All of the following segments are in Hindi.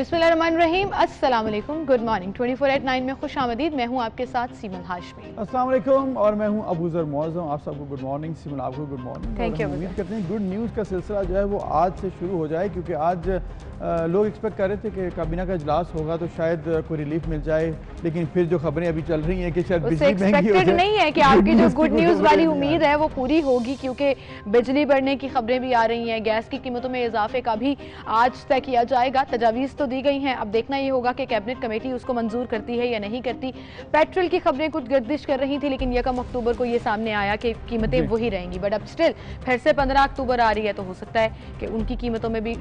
बिस्मिल्लाहिर्रहमानिर्रहीम, अस्सलाम वालेकुम, गुड मॉर्निंग। 24/9 में खुश आमदीद। मैं हूँ आपके साथ सीमन हाशमी। अस्सलाम वालेकुम और मैं हूँ अबू ज़र मौज़म। आप सबको गुड मॉर्निंग। सीमन आपको गुड मॉर्निंग। Thank you. उम्मीद करते हैं गुड न्यूज़ का सिलसिला जो है वो आज से शुरू हो जाए, क्योंकि आज लोग एक्सपेक्ट कर रहे थे कि काबीना का इजलास होगा तो शायद कोई रिलीफ मिल जाए, लेकिन फिर जो खबरें अभी चल रही हैं कि शायद बिजली महंगी हो जाए। नहीं है कि आपकी जो गुड न्यूज़ वाली उम्मीद है वो पूरी होगी, क्योंकि बिजली बढ़ने की खबरें भी आ रही हैं, गैस की कीमतों में इजाफे का भी आज तय किया जाएगा। तजावीज़ तो दी गई हैं, अब देखना ये होगा कि कैबिनेट कमेटी उसको मंजूर करती है या नहीं करती। पेट्रोल की खबरें कुछ गर्दिश कर रही थी, लेकिन 1 अक्टूबर को ये सामने आया कि कीमतें वही रहेंगी, बट अब स्टिल फिर से 15 अक्टूबर आ रही है, तो हो सकता है कि उनकी कीमतों में भी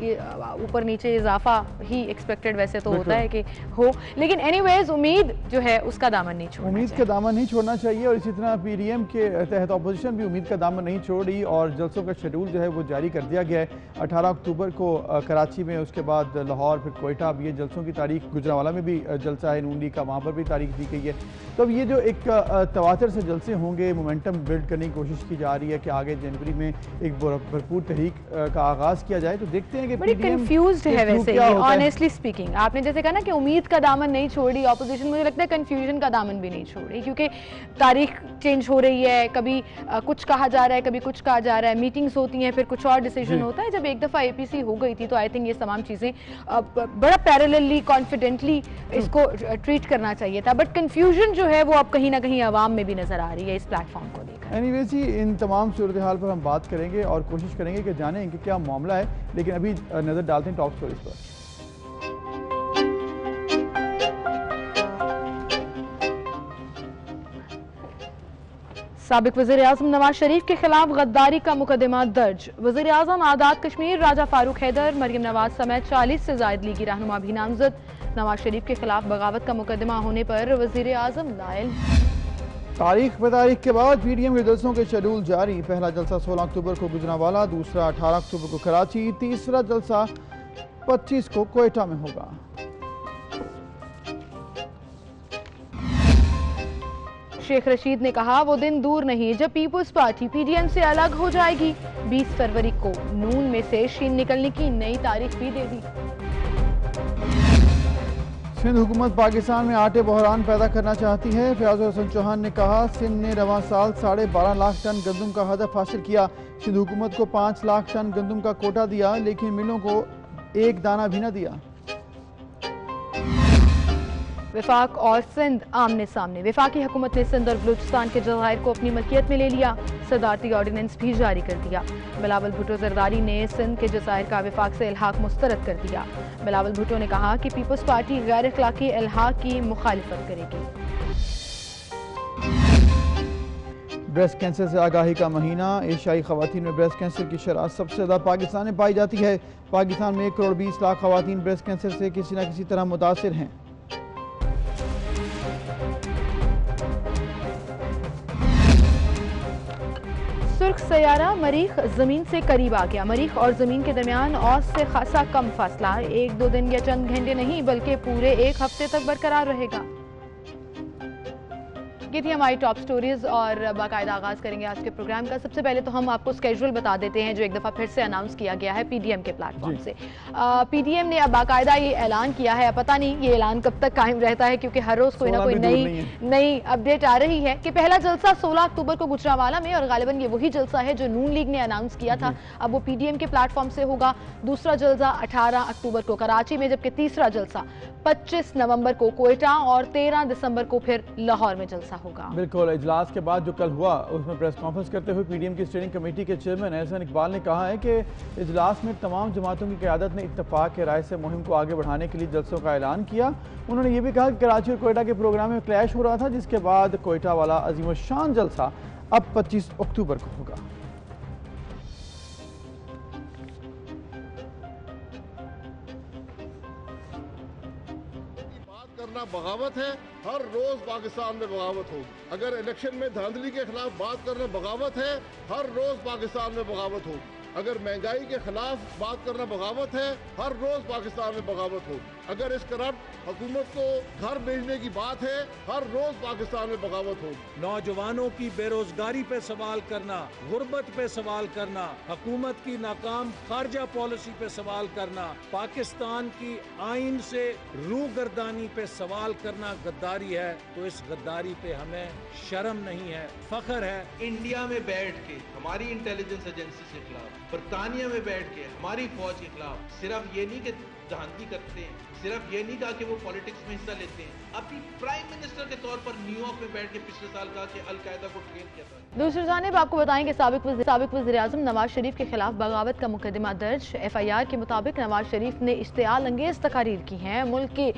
ऊपर नीचे इजाफा ही एक्सपेक्टेड वैसे तो होता है कि हो, लेकिन एनीवेज उम्मीद जो है उसका दामन नहीं छोड़ना उम्मीद का दामन नहीं छोड़ना चाहिए। और इसी तरह पीडीएम के तहत अपोजिशन भी उम्मीद का दामन नहीं छोड़ रही और जलसों का शेड्यूल जो है वो जारी कर दिया गया है। 18 अक्टूबर को कराची में, उसके बाद लाहौर, फिर कोयटा। अब ये जलसों की तारीख, गुजरांवाला में भी जलसा है नून लीग का, वहाँ पर भी तारीख दी गई है। तो अब ये जो एक तवातर से जलसे होंगे, मोमेंटम बिल्ड करने की कोशिश की जा रही है कि आगे जनवरी में एक भरपूर तहरीक का आगाज़ किया जाए। तो देखते हैं कि बड़ी कंफ्यूज्ड है वैसे, ऑनेस्टली स्पीकिंग। आपने जैसे कहा ना कि उम्मीद का दामन नहीं छोड़ रही ऑपोजिशन, मुझे लगता है कंफ्यूजन का दामन भी नहीं छोड़ रही, क्योंकि तारीख चेंज हो रही है, कभी कुछ कहा जा रहा है, कभी कुछ कहा जा रहा है, मीटिंग्स होती हैं, फिर कुछ और डिसीजन होता है। जब एक दफ़ा एपीसी हो गई थी तो आई थिंक ये तमाम चीज़ें बड़ा पैरेलली, कॉन्फिडेंटली इसको ट्रीट करना चाहिए था, बट कंफ्यूजन जो है वो अब कहीं ना कहीं आवाम में भी नजर आ रही है इस प्लेटफॉर्म को लेकर। एनीवेज ही इन तमाम सूरत हाल पर हम बात करेंगे और कोशिश करेंगे कि जानें कि क्या मामला है, लेकिन अभी नज़र डालते हैं टॉप स्टोरीज पर। साबिक वज़ीर-ए-आज़म नवाज शरीफ के खिलाफ गद्दारी का मुकदमा दर्ज। वज़ीर-ए-आज़म आज़ाद कश्मीर राजा फारूक हैदर, मरियम नवाज समेत 40 से ज़ायद लीगी रहनुमा भी नामजद। नवाज शरीफ के खिलाफ बगावत का मुकदमा होने पर वज़ीर-ए-आज़म नायल। तारीख ब तारीख के बाद पीडीएम के जलसों के शेड्यूल जारी। पहला जलसा 16 अक्टूबर को गुजरांवाला, दूसरा 18 अक्टूबर को कराची, तीसरा जलसा 25 को कोयटा में होगा। शेख रशीद ने कहा वो दिन दूर नहीं जब पीपुल्स पार्टी पीडीएम से अलग हो जाएगी। 20 फरवरी को नून में से शीन निकलने की नई तारीख भी दे दी। सिंध हुकूमत पाकिस्तान में आटे बहरान पैदा करना चाहती है। फयाज हसन चौहान ने कहा सिंध ने रवां साल 12.5 लाख टन गंदम का हदफ हासिल किया। सिंध हुकूमत को 5 लाख टन गंदम का कोटा दिया, लेकिन मिलों को एक दाना भी न दिया। विफाक और सिंध आमने सामने। विफाकी हुकूमत ने सिंध और बलूचिस्तान के जज़ायर को अपनी मलकियत में ले लिया। सदारती ऑर्डिनेंस भी जारी कर दिया। बिलावल भुट्टो जरदारी ने सिंध के जज़ायर का विफाक से इल्हाक मुस्तरद कर दिया। बिलावल भुट्टो ने कहा कि पीपल्स पार्टी गैर अखलाकी इल्हाक की मुखालिफत करेगी। ब्रेस्ट कैंसर से आगाही का महीना। एशियाई खवातीन में ब्रेस्ट कैंसर की शरह सबसे ज़्यादा पाकिस्तान में पाई जाती है। पाकिस्तान में 1 करोड़ 20 लाख खवातीन ब्रेस्ट कैंसर से किसी न किसी तरह मुतासिर हैं। सुर्ख सयारा मरीख जमीन से करीब आ गया। मरीख और जमीन के दरमियान औसत से खासा कम फासला 1-2 दिन या चंद घंटे नहीं बल्कि पूरे 1 हफ्ते तक बरकरार रहेगा। ये थी हमारी टॉप स्टोरीज और बाकायदा आगाज करेंगे आज के प्रोग्राम का। सबसे पहले तो हम आपको स्केड्यूल बता देते हैं जो एक दफ़ा फिर से अनाउंस किया गया है पीडीएम के प्लेटफॉर्म से। पीडीएम ने अब बाकायदा ये ऐलान किया है, पता नहीं ये ऐलान कब तक कायम रहता है, क्योंकि हर रोज़ कोई ना कोई नई अपडेट आ रही है कि पहला जलसा 16 अक्टूबर को गुजरांवाला में, और गालिबन ये वही जलसा है जो नून लीग ने अनाउंस किया था। अब वो पीडीएम के प्लेटफॉर्म से होगा। दूसरा जलसा 18 अक्टूबर को कराची में, जबकि तीसरा जलसा 25 नवंबर को कोयटा और 13 दिसंबर को फिर लाहौर में जलसा होगा। बिल्कुल। इजलास के बाद जो कल हुआ उसमें प्रेस कॉन्फ्रेंस करते हुए पीडीएम की स्टीयरिंग कमेटी के चेयरमैन एहसन इकबाल ने कहा है कि इजलास में तमाम जमातों की क़यादत ने इत्तफाक के राय से मुहिम को आगे बढ़ाने के लिए जलसों का ऐलान किया। उन्होंने ये भी कहा कि कराची और कोयटा के प्रोग्राम में क्लैश हो रहा था, जिसके बाद कोयटा वाला अजीम शान जलसा अब 25 अक्टूबर को होगा। बगावत है, हर रोज पाकिस्तान में बगावत होगी। अगर इलेक्शन में धांधली के खिलाफ बात करना बगावत है, हर रोज पाकिस्तान में बगावत होगी। अगर महंगाई के खिलाफ बात करना बगावत है, हर रोज पाकिस्तान में बगावत होगी। अगर इस करप्ट हुकूमत को घर भेजने की बात है, हर रोज पाकिस्तान में बगावत होगी। नौजवानों की बेरोजगारी पे सवाल करना, गुर्बत पे सवाल करना, हुकूमत की नाकाम खारजा पॉलिसी पे सवाल करना, पाकिस्तान की आइन से रूगर्दानी पे सवाल करना गद्दारी है। तो इस गद्दारी पे हमें शर्म नहीं है, फख्र है। इंडिया में बैठ के हमारी इंटेलिजेंस एजेंसी के खिलाफ, बरतानिया में बैठ के हमारी फौज के खिलाफ सिर्फ ये नहीं कि धांधली करते हैं, सिर्फ ये नहीं कहा कि वो पॉलिटिक्स में हिस्सा लेते हैं, अभी प्राइम मिनिस्टर के तौर पर न्यूयॉर्क में बैठ के पिछले साल कहा कि अल-कायदा को ट्रेन किया था। दूसरी जानिब आपको बताएं कि साबिक वज़ीर-ए-आज़म नवाज शरीफ के खिलाफ बगावत का मुकदमा दर्ज। FIR के मुताबिक नवाज शरीफ ने इश्तियाल अंगेज तकारीर की हैं, मुल्क के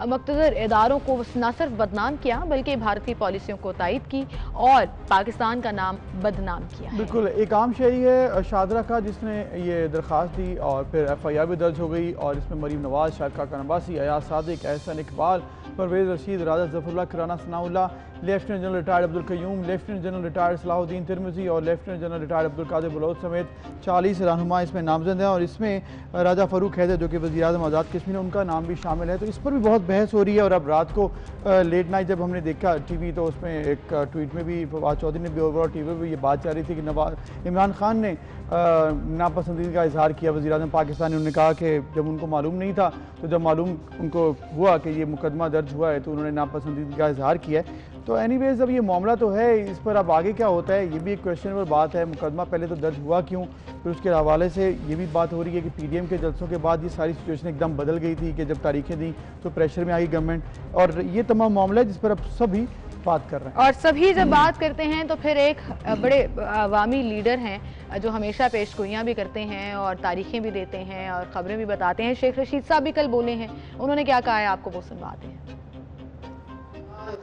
मुक़्तदर इदारों को न सिर्फ बदनाम किया बल्कि भारतीय पॉलिसियों को तायद की और पाकिस्तान का नाम बदनाम किया है। बिल्कुल, एक आम शहरी है शादरा का जिसने ये दरख्वास्त दी और फिर FIR भी दर्ज हो गई और इसमें मरीम नवाज, शाहिद खाका नवासी, अयाज सादिक, एहसन इकबाल, परवेज रशीद, राजा जफरुल्लाह, कराना Sanaullah, lieutenant general retired Abdul Qayyum, lieutenant general retired Salahuddin Tirmizi और lieutenant general retired Abdul Qadir Baloch समेत 40 रहनुमा इसमें नामजद हैं और इसमें राजा फ़ारूक हैदर जो कि वज़ीर-ए-आज़म आज़ाद कश्मीर, उनका नाम भी शामिल है। तो इस पर भी बहुत बहस हो रही है और अब रात को लेट नाइट जब हमने देखा TV तो उसमें एक ट्वीट में भी फवाद चौधरी ने भी ओवरऑल TV पर भी ये बात जा रही थी कि इमरान खान ने नापसंदीदगी का इजहार किया वज़ीर-ए-आज़म पाकिस्तान ने। उन्होंने कहा कि जब उनको मालूम नहीं था तो जब मालूम उनको हुआ कि ये मुकदमा दर्ज हुआ है तो उन्होंने नापसंदीदगी का इजहार किया है। तो एनीवेज अब ये मामला तो है, इस पर अब आगे क्या होता है ये भी एक क्वेश्चनेबल बात है। मुकदमा पहले तो दर्ज हुआ क्यों, फिर उसके हवाले से ये भी बात हो रही है कि PDM के जलसों के बाद ये सारी सिचुएशन एकदम बदल गई थी कि जब तारीखें दी तो प्रेशर में आई गवर्नमेंट, और ये तमाम मामला है जिस पर अब सभी बात कर रहे हैं। और सभी जब बात करते हैं तो फिर एक बड़े अवामी लीडर हैं जो हमेशा पेशगोइयाँ भी करते हैं और तारीखें भी देते हैं और ख़बरें भी बताते हैं। शेख रशीद साहब भी कल बोले हैं, उन्होंने क्या कहा है आपको वो सुनवाते हैं।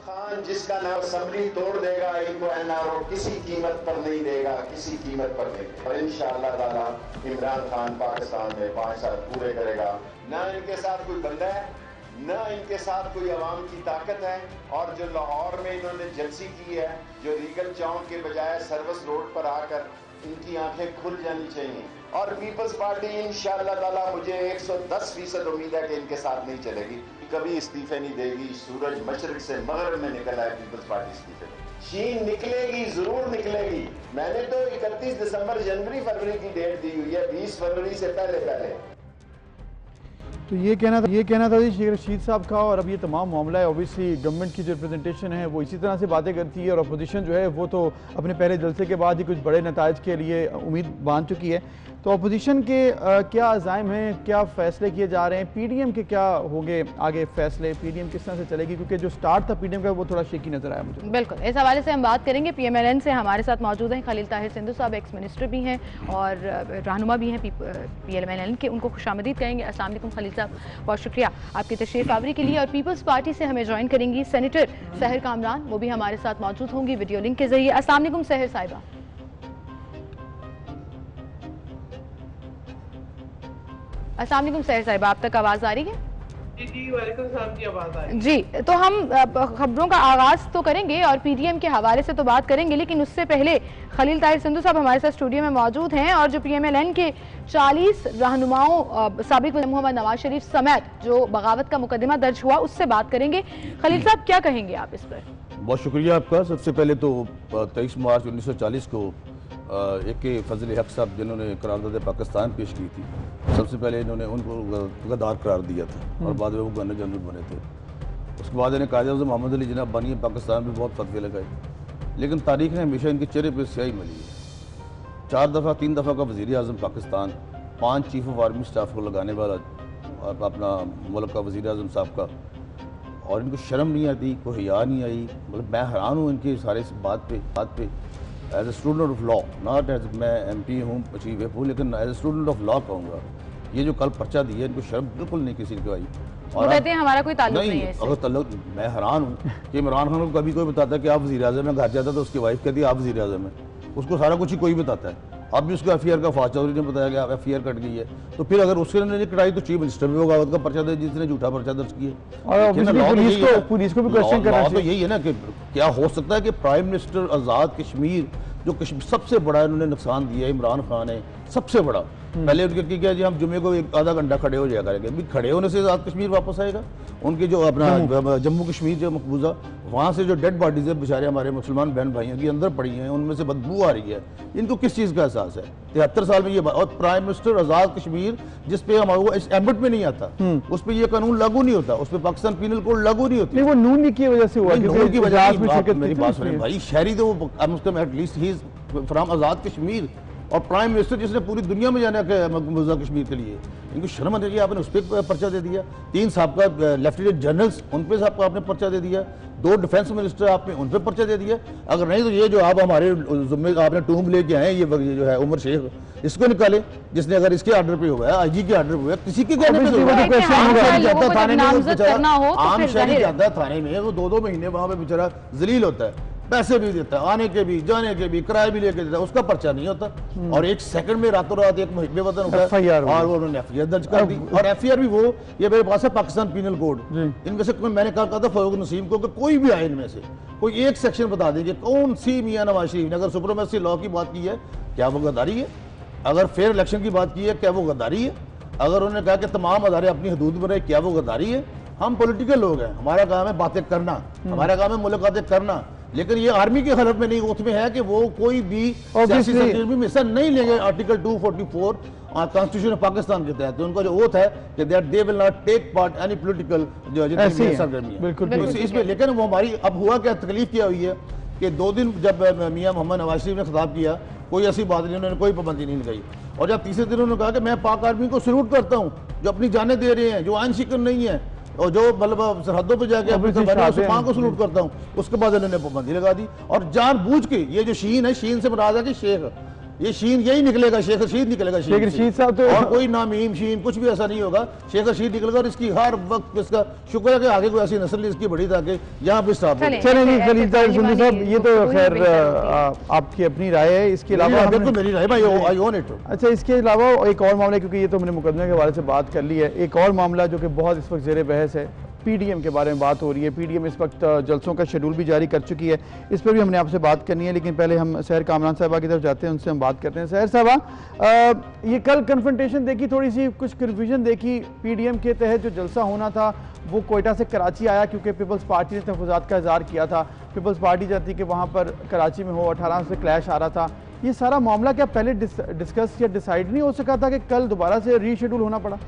खान जिसका नाम असम्बली तोड़ देगा, इनको NRO किसी कीमत पर नहीं देगा, किसी कीमत पर नहीं। और इंशाअल्लाह ताला इमरान खान पाकिस्तान में 5 साल पूरे करेगा। ना इनके साथ कोई बंदा है, ना इनके साथ कोई अवाम की ताकत है। और जो लाहौर में इन्होंने जलसी की है, जो रीगल चौक के बजाय सर्विस रोड पर आकर, इनकी आंखें खुल जानी चाहिए। और पीपल्स पार्टी इंशाअल्लाह ताला मुझे 110% उम्मीद है कि इनके साथ नहीं चलेगी, कभी इस्तीफे नहीं देगी। सूरज मशरिक से मगरिब में निकला है, पीपल्स पार्टी इस्तीफे शीन निकलेगी, जरूर निकलेगी। मैंने तो 31 दिसंबर, जनवरी, फरवरी की डेट दी हुई है, 20 फरवरी से पहले। तो ये कहना था जी शेख रशीद साहब का। और अब ये तमाम मामला है, ऑब्वियसली गवर्नमेंट की जो रिप्रेजेंटेशन है वो इसी तरह से बातें करती है और अपोजिशन जो है वो तो अपने पहले जलसे के बाद ही कुछ बड़े नताइज के लिए उम्मीद बांध चुकी है। तो अपोजिशन के क्या अज़ाइम हैं, क्या फ़ैसले किए जा रहे हैं, PDM के क्या होंगे आगे फ़ैसले, PDM किस तरह से चलेगी, क्योंकि जो स्टार्ट था PDM का वो थोड़ा शेकी नज़र आया मुझे। बिल्कुल, इस हवाले से हम बात करेंगे। PMLN से हमारे साथ मौजूद हैं खलील ताहिर सिंधु साहब, एक्स मिनिस्टर भी हैं और रहनुमा भी हैं PMLN के, उनको खुशामदीद कहेंगे। अस्सलाम वालेकुम खलील साहब, बहुत शुक्रिया आपकी तशरीफ आवरी के लिए। और पीपल्स पार्टी से हमें ज्वाइन करेंगी सेनेटर सहर कामरान, वो भी हमारे साथ मौजूद होंगी वीडियो लिंक के जरिए। अस्सलाम वालेकुम सहर साहिबा। अस्सलाम वालेकुम सहर साहिबा, आप तक आवाज़ आ रही है? जी वालेकुम सलाम की आवाज़ आ रही है। जी, तो हम खबरों का आगाज़ तो करेंगे और PDM के हवाले से तो बात करेंगे, लेकिन उससे पहले खलील ताहिर सिंधु साहब हमारे साथ स्टूडियो में मौजूद हैं और जो PMLN के 40 रहनुमाओं साबिक मोहम्मद नवाज शरीफ समेत जो बगावत का मुकदमा दर्ज हुआ उससे बात करेंगे। खलील साहब क्या कहेंगे आप इस पर? बहुत शुक्रिया आपका। सबसे पहले तो 23 मार्च 1940 को AK फजल हक साहब जिन्होंने करारदाद पाकिस्तान पेश की थी, सबसे पहले इन्होंने उनको गद्दार करार दिया था और बाद में वो गवर्नर जनरल बने थे। उसके बाद इन्हें कायद-ए-आज़म मोहम्मद अली जिन्ना बनी पाकिस्तान में बहुत फतवे लगाए, लेकिन तारीख ने हमेशा इनके चेहरे पर स्याही मिली है। 4 दफ़ा 3 दफ़ा का वज़ीर-ए-आज़म Pakistan, 5 chief of army staff को लगाने वाला अपना मुल्क का वज़ीर-ए-आज़म साहब का, और इनको शर्म नहीं आती, कोई हिया नहीं आई। मतलब मैं हैरान हूँ इनकी सारे बात पे as a student of law, not as मैं MP हूँ चीफ व्हिप हूँ, लेकिन as a student of law कहूँगा ये जो कल पर्चा दिया इनको शर्म बिल्कुल नहीं किसी को आई। और कहते हैं हमारा कोई ताल्लुक नहीं है। अगर ताल्लुक, मैं हैरान हूँ कि इमरान खान को कभी कोई बताता है कि आप वज़ीर-ए-आज़म में, घर जाता तो उसकी वाइफ कहती है आप वज़ीर-ए-आज़म हैं, उसको सारा कुछ ही कोई बताता है। अब भी उसको FIR का फवाद चौधरी ने बताया कि आप FIR कट गई है, तो फिर अगर उसके ने कटाई तो चीफ मिनिस्टर भी बगावत का पर्चा दे जिसने झूठा पर्चा दर्ज किया। और पुलिस को भी क्वेश्चन करना चाहिए। तो यही है ना कि क्या हो सकता है कि प्राइम मिनिस्टर आज़ाद कश्मीर जो सबसे बड़ा इन्होंने नुकसान दिया है इमरान खान है, सबसे बड़ा। पहले उनके क्या जी हम जुम्मे को एक आधा घंटा खड़े हो जाया करेंगे, भी खड़े होने से आज़ाद कश्मीर वापस आएगा। उनके जो अपना जम्मू कश्मीर जो मकबूजा वहाँ से जो डेड बॉडीज है बेचारे हमारे मुसलमान बहन भाइयों की अंदर पड़ी हैं, उनमें से बदबू आ रही है। इनको किस चीज़ का एहसास है? 73 साल में ये और प्राइम मिनिस्टर आज़ाद कश्मीर जिस पे हमारे एम्बट में नहीं आता, उस पर यह कानून लागू नहीं होता, उस पर पाकिस्तान पीनल कोड लागू नहीं होती। वो नून की वजह से हुआ, नून की वजह से। मेरी बात सुनिए भाई, शहरी तो वो at least he from Azad Kashmir, और प्राइम मिनिस्टर जिसने पूरी दुनिया में जाना मकबूजा कश्मीर के लिए, इनको शर्म आनी चाहिए। आपने उस पर पर्चा दे दिया, 3 साहब लेफ्टिनेंट जनरल्स उन पर साहब आपने पर्चा दे दिया, 2 डिफेंस मिनिस्टर आपने उन पर पर्चा दे दिया। अगर नहीं तो ये जो आप हमारे जुम्मे आपने टूम लेके आए ये जो है उमर शेख, इसको निकाले, जिसने अगर इसके आर्डर पे हुआ है, आईजी के आर्डर पे हुआ है, किसी के कहने पे आम शहरी जाता है थाने में, वो 2-2 महीने वहां पे बेचारा जलील होता है, पैसे भी देता है, आने के भी जाने के भी किराए भी लेके देता है, उसका पर्चा नहीं होता। और 1 सेकंड में रातों रात एक बेवतन उठा और वो उन्होंने एफआईआर दर्ज कर दी। और एफआईआर भी वो, ये मेरे पास है पाकिस्तान पीनल कोड, इनमें से मैंने कहा था फरूक नसीम को कि कोई भी आए इनमें से कोई एक सेक्शन बता देंगे कौन सी मियां नवाज शरीफ ने अगर सुप्रीमेसी लॉ की बात की है, क्या वो गद्दारी है? अगर फेयर इलेक्शन की बात की है, क्या वो गद्दारी है? अगर उन्होंने कहा कि तमाम अदारे अपनी हदूद में रहे, क्या वो गद्दारी है? हम पॉलिटिकल लोग हैं, हमारा काम है बातें करना, हमारा काम है मुलाकातें करना, लेकिन ये आर्मी के खिलाफ में नहीं, उसमें है कि वो कोई भी सियासी सरगर्मी में हिस्सा नहीं लेंगे। आर्टिकल 244 कॉन्स्टिट्यूशन ऑफ पाकिस्तान के तहत उनका जो ओथ है कि they will not take part any political जो सरगर्मी है इसमें। लेकिन वो हमारी अब हुआ क्या, तकलीफ क्या हुई है कि 2 दिन जब मियां मोहम्मद नवाज शरीफ ने खिताब किया, कोई ऐसी बात नहीं, उन्होंने कोई पाबंदी नहीं लगाई। और जब तीसरे दिन उन्होंने कहा कि मैं पाक आर्मी को सल्यूट करता हूँ जो अपनी जानें दे रहे हैं, जो आइन शिकन नहीं है, और जो मतलब सरहदों पे जाके अपने मां को सलूट करता हूं, उसके बाद इन्होंने पाबंदी लगा दी। और जानबूझ के ये जो शीन है, शीन से मुराद है कि शेख, ये शीन यही निकलेगा, शेख रशीद निकलेगा, शेख रशीद साहब तो और कोई नामीम शीन कुछ भी ऐसा नहीं होगा, शेख रशीद निकलेगा। और इसकी हर वक्त इसका शुक्र है कि आगे कोई ऐसी नस्ल इसकी बड़ी ताकि यहाँ पे स्टाफ चलें साहब, ये तो खैर आपकी अपनी राय है, इसके अलावा बिल्कुल मेरी राय भाई, आई ओन इट। अच्छा, इसके अलावा एक और मामला, क्योंकि ये तो हमने मुकदमे के हवाले से बात कर ली है, एक और मामला जो कि बहुत इस वक्त ज़ेर बहस है, पीडीएम के बारे में बात हो रही है। पीडीएम इस वक्त जलसों का शेड्यूल भी जारी कर चुकी है, इस पर भी हमने आपसे बात करनी है, लेकिन पहले हम सहर कामरान साहबा की तरफ जाते हैं, उनसे हम बात करते हैं। सहर साहबा, ये कल कन्फ्रंटेशन देखी, थोड़ी सी कुछ कन्फ्यूजन देखी, पीडीएम के तहत जो जलसा होना था वो कोयटा से कराची आया, क्योंकि पीपल्स पार्टी ने तहफ़्फ़ुज़ात का इज़हार किया था, पीपल्स पार्टी चाहती कि वहाँ पर कराची में हो, 18 से क्लैश आ रहा था। ये सारा मामला क्या पहले डिस्कस या डिसाइड नहीं हो सका था कि कल दोबारा से रीशेड्यूल होना पड़ा?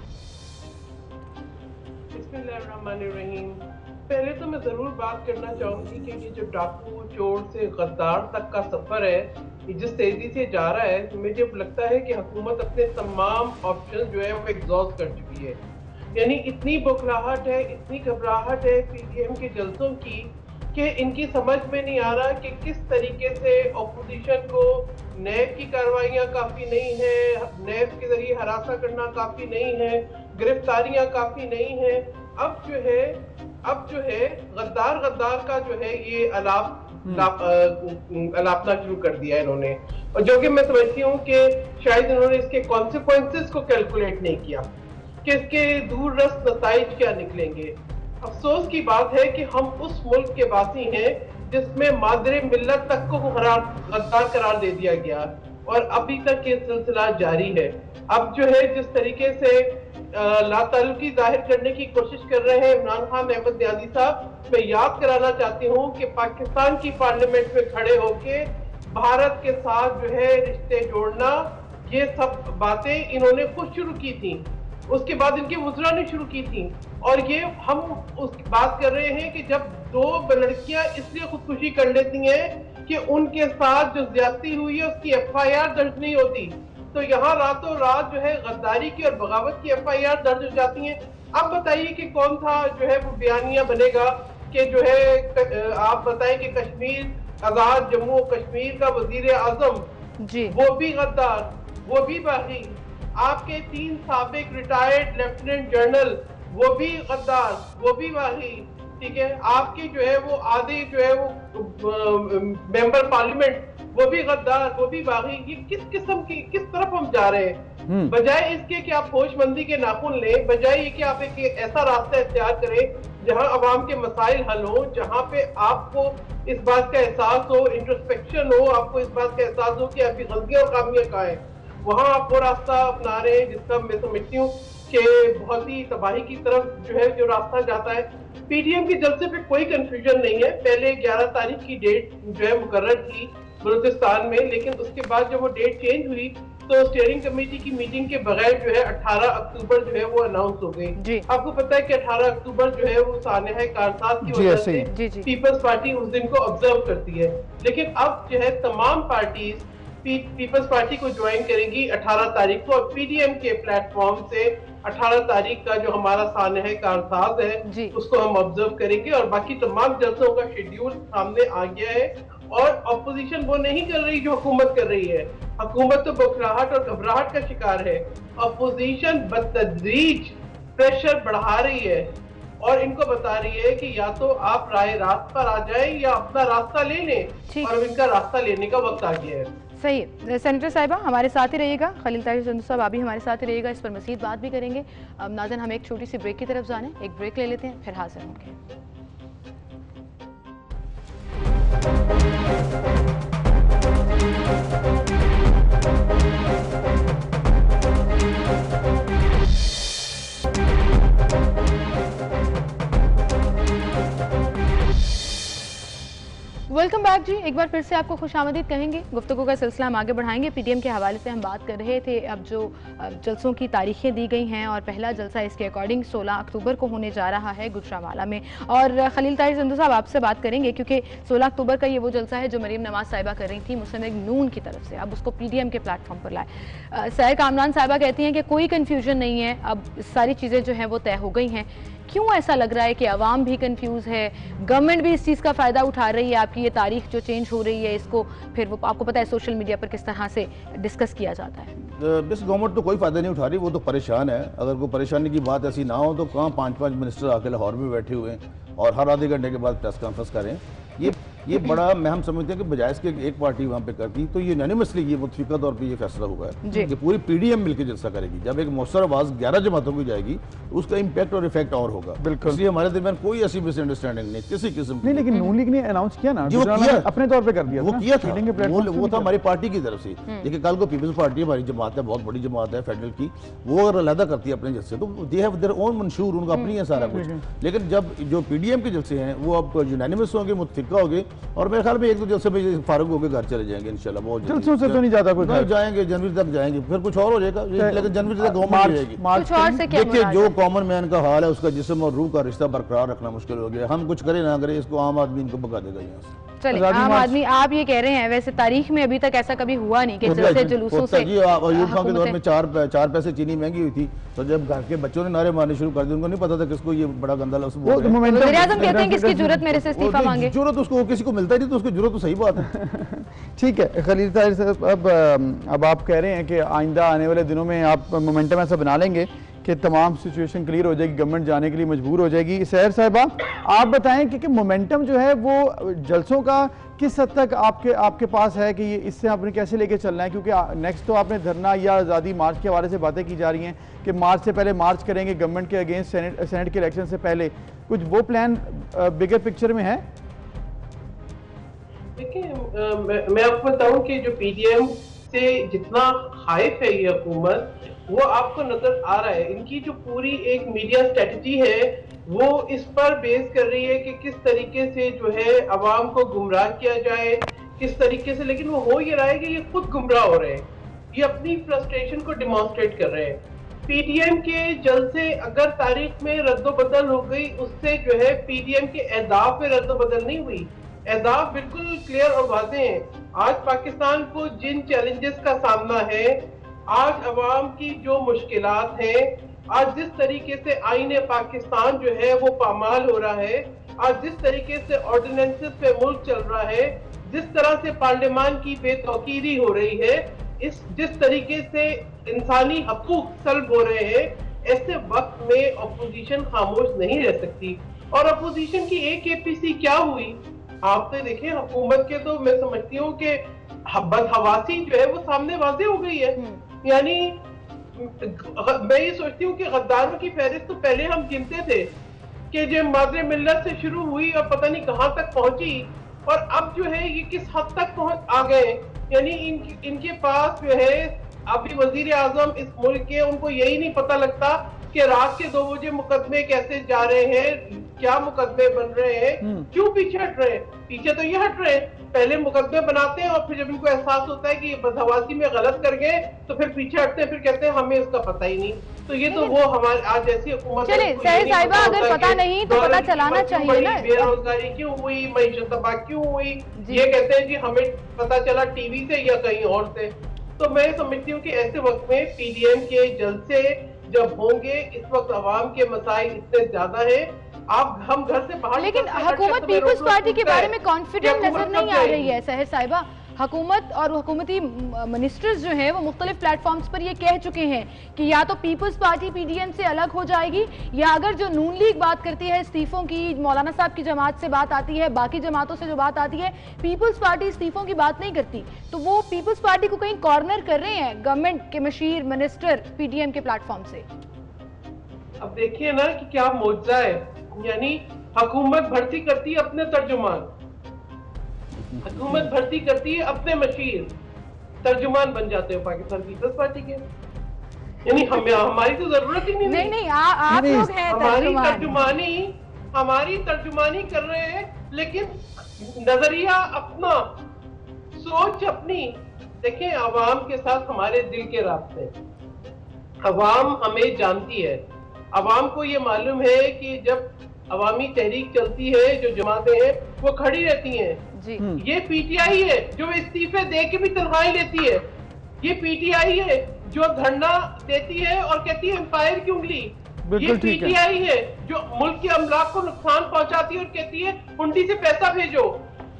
पहले तो मैं जरूर बात करना चाहूंगी कि ये जो डाकू चोर से गद्दार तक का सफर है, जिस तेजी से जा रहा है, तो मुझे लगता है कि हुकूमत अपने तमाम ऑप्शन जो है वो एग्जॉस्ट कर चुकी है। यानी इतनी बौखलाहट है, इतनी घबराहट है पीडीएम के जलसों की कि इनकी समझ में नहीं आ रहा कि किस तरीके से अपोजिशन को नैब की कार्रवाइयाँ काफ़ी नहीं है, नैब के जरिए हरासा करना काफ़ी नहीं है, गिरफ्तारियाँ काफ़ी नहीं है। अब जो है गद्दार का जो है ये अलापना शुरू कर दिया इन्होंने, और जो कि मैं समझती हूँ कि शायद इन्होंने इसके कॉन्सिक्वेंसेस को कैलकुलेट नहीं किया कि इसके दूरदर्श नताइज क्या निकलेंगे। अफसोस की बात है कि हम उस मुल्क के वासी हैं जिसमें मादरे मिल्लत तक को गद्दार करार दे दिया गया, और अभी तक ये सिलसिला जारी है। अब जो है जिस तरीके से लाताल्लुकी जाहिर करने की कोशिश कर रहे हैं इमरान खान अहमद नियाज़ी साहब, मैं याद कराना चाहती हूँ कि पाकिस्तान की पार्लियामेंट में खड़े होके भारत के साथ जो है रिश्ते जोड़ना, ये सब बातें इन्होंने खुद शुरू की थी, उसके बाद इनके वज़रा ने शुरू की थी। और ये हम उस बात कर रहे हैं कि जब 2 लड़कियां इसलिए खुदकुशी कर लेती हैं कि उनके साथ जो ज्यादती हुई है उसकी एफआईआर दर्ज नहीं होती, तो यहाँ रातों रात जो है गद्दारी की और बगावत की एफआईआर दर्ज हो जाती हैं। अब बताइए कि कौन था जो है वो बयानिया बनेगा कि जो है आप बताएं कि कश्मीर आजाद जम्मू कश्मीर का वजीर आजम जी, वो भी गद्दार, वो भी बागी, आपके 3 साबिक रिटायर्ड लेफ्टिनेंट जनरल वो भी गद्दार, वो भी बागी, ठीक है। आपके जो है वो आधे जो है वो मेंबर पार्लियामेंट वो भी गद्दार, वो भी बागी। ये किस किस्म की, किस तरफ हम जा रहे हैं? बजाय इसके कि आप होशमंदी के नाखून लें, बजाय ये कि आप एक ऐसा रास्ता इख्तियार करें जहां अवाम के मसाइल हल हो, जहां पे आपको इस बात का एहसास हो, इंट्रोस्पेक्शन हो, आपको इस बात का एहसास हो कि आपकी गलतियां और खामियां कहाँ हैं, वहां आप वो रास्ता अपना रहे हैं जिसका मैं समझती हूँ कि बहुत ही तबाही की तरफ जो है जो रास्ता जाता है। पीडीएम के जलसे पे कोई कंफ्यूजन नहीं है। पहले 11 तारीख की डेट जो है मुकर्रर थी बलूचिस्तान में, लेकिन उसके बाद जब वो डेट चेंज हुई तो स्टीयरिंग कमेटी की मीटिंग के बगैर जो है 18 अक्टूबर जो है वो अनाउंस हो गई। आपको पता है कि 18 अक्टूबर जो है वो सानहा कारसाज की वजह से पीपल्स पार्टी उस दिन को ऑब्जर्व करती है, लेकिन अब जो है तमाम पार्टीज पीपल्स पार्टी को ज्वाइन करेंगी 18 तारीख को, और पीडीएम के प्लेटफॉर्म से 18 तारीख का जो हमारा सानहा कारसाज है उसको हम ऑब्जर्व करेंगे, और बाकी तमाम जलसों का शेड्यूल सामने आ गया है। और अपोजिशन वो नहीं कर रही जो हुकूमत कर रही है, हुकूमत तो बखराहट और घबराहट का शिकार है। अपोजिशन बतदरीज प्रेशर बढ़ा रही है और इनको बता रही है कि या तो आप राय रास्त पर आ जाएं या अपना रास्ता ले लें, और इनका रास्ता लेने का वक्त आ गया है। सही। सेनेटर साहिबा हमारे साथ ही रहिएगा, खलील ताहिर चंदू साहब आप भी हमारे साथ ही रहिएगा, इस पर मज़ीद बात भी करेंगे। नाज़रीन हम एक छोटी सी ब्रेक की तरफ जाने, एक ब्रेक ले लेते हैं, फिर हाजिर होंगे। वेलकम बैक जी, एक बार फिर से आपको खुशामदीद कहेंगे। गुफ्तगू का सिलसिला हम आगे बढ़ाएंगे। पीडीएम के हवाले से हम बात कर रहे थे। अब जो जलसों की तारीखें दी गई हैं और पहला जलसा इसके अकॉर्डिंग 16 अक्टूबर को होने जा रहा है गुजरांवाला में, और खलील ताहिर चंदू साहब आपसे बात करेंगे क्योंकि 16 अक्टूबर का ये वो जलसा है जो मरीम नवाज साहिबा कर रही थी मुस्लिम लीग नून की तरफ से, अब उसको पीडीएम के प्लेटफॉर्म पर लाए। सैर कामरान साहिबा कहती हैं कि कोई कन्फ्यूजन नहीं है, अब सारी चीज़ें जो हैं वो तय हो गई हैं। क्यों ऐसा लग रहा है कि अवाम भी कंफ्यूज है, गवर्नमेंट भी इस चीज़ का फ़ायदा उठा रही है? आपकी ये तारीख जो चेंज हो रही है इसको फिर वो आपको पता है सोशल मीडिया पर किस तरह से डिस्कस किया जाता है। बस गवर्नमेंट तो कोई फ़ायदा नहीं उठा रही, वो तो परेशान है। अगर कोई परेशानी की बात ऐसी ना हो तो कहाँ 5-5 मिनिस्टर आके लाहौर में बैठे हुए हैं और हर आधे घंटे के बाद प्रेस कॉन्फ्रेंस करें। ये बड़ा मैं हम समझते हैं कि बजाय इसके एक पार्टी वहाँ पे करती तो ये यूनानिमसली ये मुतफिका तौर पे ये फैसला हुआ है कि पूरी पीडीएम मिलकर जलसा करेगी। जब एक मौसर आवाज़ 11 जमातों की जाएगी तो उसका इम्पैक्ट और इफेक्ट और होगा। बिल्कुल, इसलिए हमारे दरमियान कोई ऐसी मिसअंडरस्टैंडिंग नहीं किसी किस्म की। लेकिन नून लीग ने अनाउंस किया ना, अपने तौर पर कर दिया, वो किया था, वो था हमारी पार्टी की तरफ से। लेकिन कल को पीपल्स पार्टी हमारी जमात है, बहुत बड़ी जमात है फेडरल की, वो अगर अलहदा करती है अपने जलसे तो दे हैव देयर ओन मंशूर, उनका अपनी है सारा कुछ। लेकिन जब जो पीडीएम के जलसे हैं वो अब यूनानिमस होंगे, मुतफिका होंगे, और मेरे ख्याल में एक दो जलसे में फारूक होकर घर चले जाएंगे इंशाल्लाह। बहुत जलसों से तो नहीं ज्यादा कुछ जाएंगे, जनवरी तक जाएंगे, फिर कुछ और हो जाएगा, लेकिन जनवरी तक गवर्नमेंट जाएगी। देखिए जो कॉमन मैन का हाल है उसका जिस्म और रूह का रिश्ता बरकरार रखना मुश्किल हो गया। हम कुछ करें ना करें, इसको आम आदमी इनको भगा देगा यहाँ से। चलिए, आम आदमी आप ये कह रहे हैं, वैसे तारीख में अभी तक ऐसा कभी हुआ नहीं कि जलसे जुलूसों से जी। अयूब खान के दौर में 4 पैसे चीनी महंगी हुई थी, तो जब घर के बच्चों ने नारे मारने शुरू कर दिए, उनको नहीं पता था किसको ये बड़ा गंदा लफ्ज़ बोल रहे हैं। वज़ीर-ए-आज़म कहते हैं किसकी जरूरत मेरे से इस्तीफा मांगे, जरूरत उसको किसी को मिलता ही नहीं तो उसकी जरूरत तो सही बात है। ठीक है खलील ताहिर साहब, अब आप कह रहे हैं कि आइंदा आने वाले दिनों में आप मोमेंटम ऐसा बना लेंगे कि तमाम सिचुएशन क्लियर हो जाएगी, गवर्नमेंट जाने के लिए मजबूर हो जाएगी। सहर साहिबा आप बताएं कि मोमेंटम जो है वो जलसों का किस हद तक आपके पास है कि ये इससे आपने कैसे लेके चलना है? क्योंकि नेक्स्ट तो आपने धरना या आज़ादी मार्च के हवाले से बातें की जा रही हैं कि मार्च से पहले मार्च करेंगे गवर्नमेंट के अगेंस्ट, सेनेट के इलेक्शन से पहले, कुछ वो प्लान बिगर पिक्चर में है? देखिए मैं आपको बताऊं कि जो पीडीएम से जितना हाइप है ये हुकूमत, वो आपको नजर आ रहा है। इनकी जो पूरी एक मीडिया स्ट्रेटजी है वो इस पर बेस कर रही है कि किस तरीके से जो है अवाम को गुमराह किया जाए, किस तरीके से, लेकिन वो हो ये रहा है कि ये खुद गुमराह हो रहे हैं, ये अपनी फ्रस्ट्रेशन को डिमॉन्स्ट्रेट कर रहे हैं। पीडीएम के जलसे अगर तारीख में रद्दोबदल हो गई, उससे जो है पीडीएम के अहदाफ में रद्दोबदल नहीं हुई। अहदाफ बिल्कुल क्लियर और वाज़ेह हैं। आज पाकिस्तान को जिन चैलेंजेस का सामना है, आज अवाम की जो मुश्किलात हैं, आज जिस तरीके से आईने पाकिस्तान जो है वो पामाल हो रहा है, आज जिस तरीके से ऑर्डिनेंसेस पे मुल्क चल रहा है, जिस तरह से पार्लियामान की बेतौकीरी हो रही है, जिस तरीके से इंसानी हकूक सल्ब हो रहे हैं, ऐसे वक्त में अपोजिशन खामोश नहीं रह सकती। और अपोजिशन की एक एपीसी क्या हुई? आप तो देखें, हुकूमत के तो मैं समझती हूँ कि बदहवासी जो है वो सामने वाज़ेह हो गई है। यानी मैं ये सोचती हूँ कि गद्दारों की फहरिस्त तो पहले हम गिनते थे कि जो मादरे मिल्लत से शुरू हुई और पता नहीं कहाँ तक पहुंची, और अब जो है ये किस हद तक पहुंच आ गए। यानी इनके पास जो है अभी वजीर आजम इस मुल्क के, उनको यही नहीं पता लगता कि रात के 2 बजे मुकदमे कैसे जा रहे हैं, क्या मुकदमे बन रहे हैं, क्यों पीछे हट रहे हैं। पीछे तो ये हट रहे हैं, पहले मुकदमे बनाते हैं और फिर जब इनको एहसास होता है कि ये बदहवासी में गलत कर गए तो फिर पीछे हटते हैं, फिर कहते हैं हमें इसका पता ही नहीं। तो ये तो वो हमारे आज ऐसी हुकूमत, चले सहर साहिबा, अगर पता नहीं तो पता चलाना चाहिए ना, बेरोजगारी क्यों हुई, मईशत तबाह क्यों हुई, ये कहते हैं कि हमें पता चला टीवी से या कहीं और से। तो मैं समझती हूँ कि ऐसे वक्त में पीडीएम के जलसे जब होंगे, इस वक्त अवाम के मसाइल इतने ज्यादा है, हम घर से बाहर, लेकिन हुकूमत पीपल्स पार्टी के बारे में कॉन्फिडेंट नजर नहीं आ रही है सहर साहिबा। हुकूमत और हुकूमती मिनिस्टर्स जो हैं वो मुख्तलिफ प्लेटफॉर्म्स पर ये कह चुके हैं कि या तो पीपल्स पार्टी पीडीएम से अलग हो जाएगी, या अगर जो नून लीग बात करती है इस्तीफों की, मौलाना साहब की जमात से बात आती है, बाकी जमातों से जो बात आती है, पीपल्स पार्टी इस्तीफों की बात नहीं करती। तो वो पीपल्स पार्टी को कहीं कॉर्नर कर रहे हैं गवर्नमेंट के मशीर मिनिस्टर पीडीएम के प्लेटफॉर्म से। अब देखिए ना कि क्या मौजूदा है, यानी हुकूमत भर्ती करती है अपने तर्जुमान, हुकूमत भर्ती करती है अपने मशीर, तर्जुमान बन जाते हैं पाकिस्तान पीपल्स पार्टी के। यानी हमारी तो जरूरत ही नहीं, आप लोग हैं हमारी तर्जुमानी कर रहे हैं, लेकिन नजरिया अपना, सोच अपनी। देखिए अवाम के साथ हमारे दिल के रास्ते, अवाम हमें जानती है, अवाम को ये मालूम है कि जब अवामी तहरीक चलती है, जो जमातें हैं वो खड़ी रहती हैं जी। ये पीटीआई है जो इस्तीफे दे के भी तनख्वाही लेती है, ये पीटीआई है जो धरना देती है और कहती है एम्पायर की उंगली, ये पीटीआई है जो मुल्क के अमलाक को नुकसान पहुंचाती है और कहती है हुंडी से पैसा भेजो।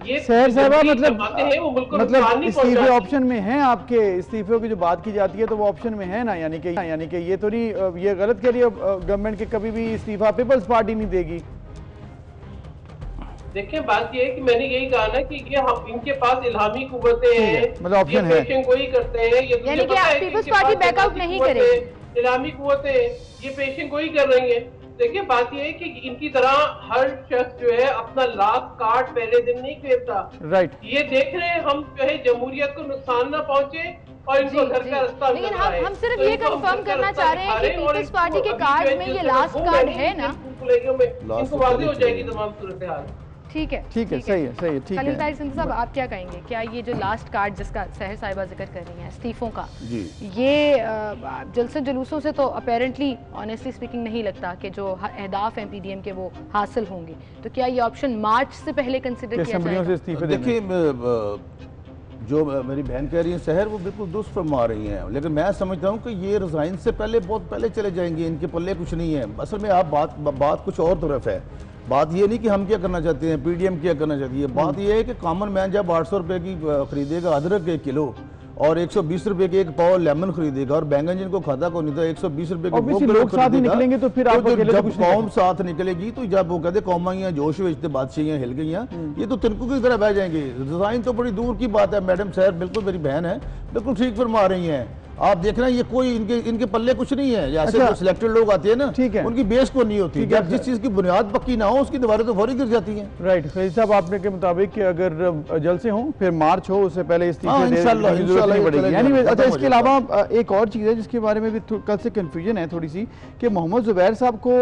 ये सहर साहिबा मतलब इस्तीफे ऑप्शन में हैं आपके, इस्तीफे की जो बात की जाती है तो वो ऑप्शन में है ना, यानी कि ये तो नहीं, ये गलत कह रही है गवर्नमेंट के कभी भी इस्तीफा पीपल्स पार्टी नहीं देगी। देखिए बात ये है कि मैंने यही कहा ना कि ये इनके पास इल्हामी कुव्वतें हैं, मतलब ऑप्शन है, पेशन गोई करते हैं, ये यानी कि पीपल्स पार्टी बैकआउट नहीं करेगी, इल्हामी कुव्वतें ये पेशन गोई कर रही है। देखिए बात ये है कि इनकी तरह हर शख्स जो है अपना लास्ट कार्ड पहले दिन नहीं खेलता, राइट। ये देख रहे हैं हम जो है जमहूरियत को नुकसान ना पहुंचे और इनको घर का रास्ता, लेकिन हम सिर्फ ये कंफर्म करना चाह रहे हैं कि पीपल्स पार्टी के कार्ड में ये लास्ट कार्ड है ना, इनको वाज़ेह हो जाएगी तमाम सूरत हाल। ठीक है, सही है, ठीक है। खलील सिंध साहब आप क्या कहेंगे, क्या ये जो लास्ट कार्ड जिसका सहर साहिबा जिक्र कर रही हैं इस्तीफों का, ये जलसे जुलूसों से तो अपेरेंटली ऑनेस्टली स्पीकिंग नहीं लगता कि जो अहदाफ हैं पीडीएम के वो हासिल होंगे, तो क्या ये ऑप्शन मार्च से पहले कंसिडर किया जाएगा? देखिए जो मेरी बहन कह रही है सहर, वो बिल्कुल दुरुस्त फरमा रही हैं, लेकिन मैं समझता हूँ कि ये रिजाइन से पहले बहुत पहले चले जाएंगे, इनके पल्ले कुछ नहीं है। असल में आप बात कुछ और तरफ है, बात ये नहीं कि हम क्या करना चाहते हैं, पीडीएम क्या करना चाहती है, बात ये है कि कॉमन मैन जब 800 रुपये की खरीदेगा अदरक 1 किलो और 120 रुपए के 1 पाव लेमन खरीदेगा, और बैंगन जिनको खाता को नहीं था 120 रुपए के लोग साथ निकलेंगे, तो फिर आप जब कौम साथ निकलेगी तो जब वो कहते कौमाइयाँ जोश वेचते बादशाहियाँ हिल गई, ये तो तिनकों की तरह बह जाएंगे। डिजाइन तो बड़ी दूर की बात है। मैडम सहर बिल्कुल मेरी बहन है, बिल्कुल ठीक फरमा रही हैं। आप देखना ये कोई इनके पल्ले कुछ नहीं है, जैसे जो सिलेक्टेड लोग आते हैं ना, ठीक है, उनकी बेस को नहीं होती, जब जिस चीज की बुनियाद पक्की ना हो उसकी दीवारें तो फौरी गिर जाती हैं। राइट खलील साहब, आपने के मुताबिक कि अगर जलसे हों फिर मार्च हो, उससे पहले इस्तीफे पड़ेगी। अच्छा, इसके अलावा एक और चीज़ है जिसके बारे में भी कल से कन्फ्यूजन है थोड़ी सी, कि मोहम्मद जुबैर साहब को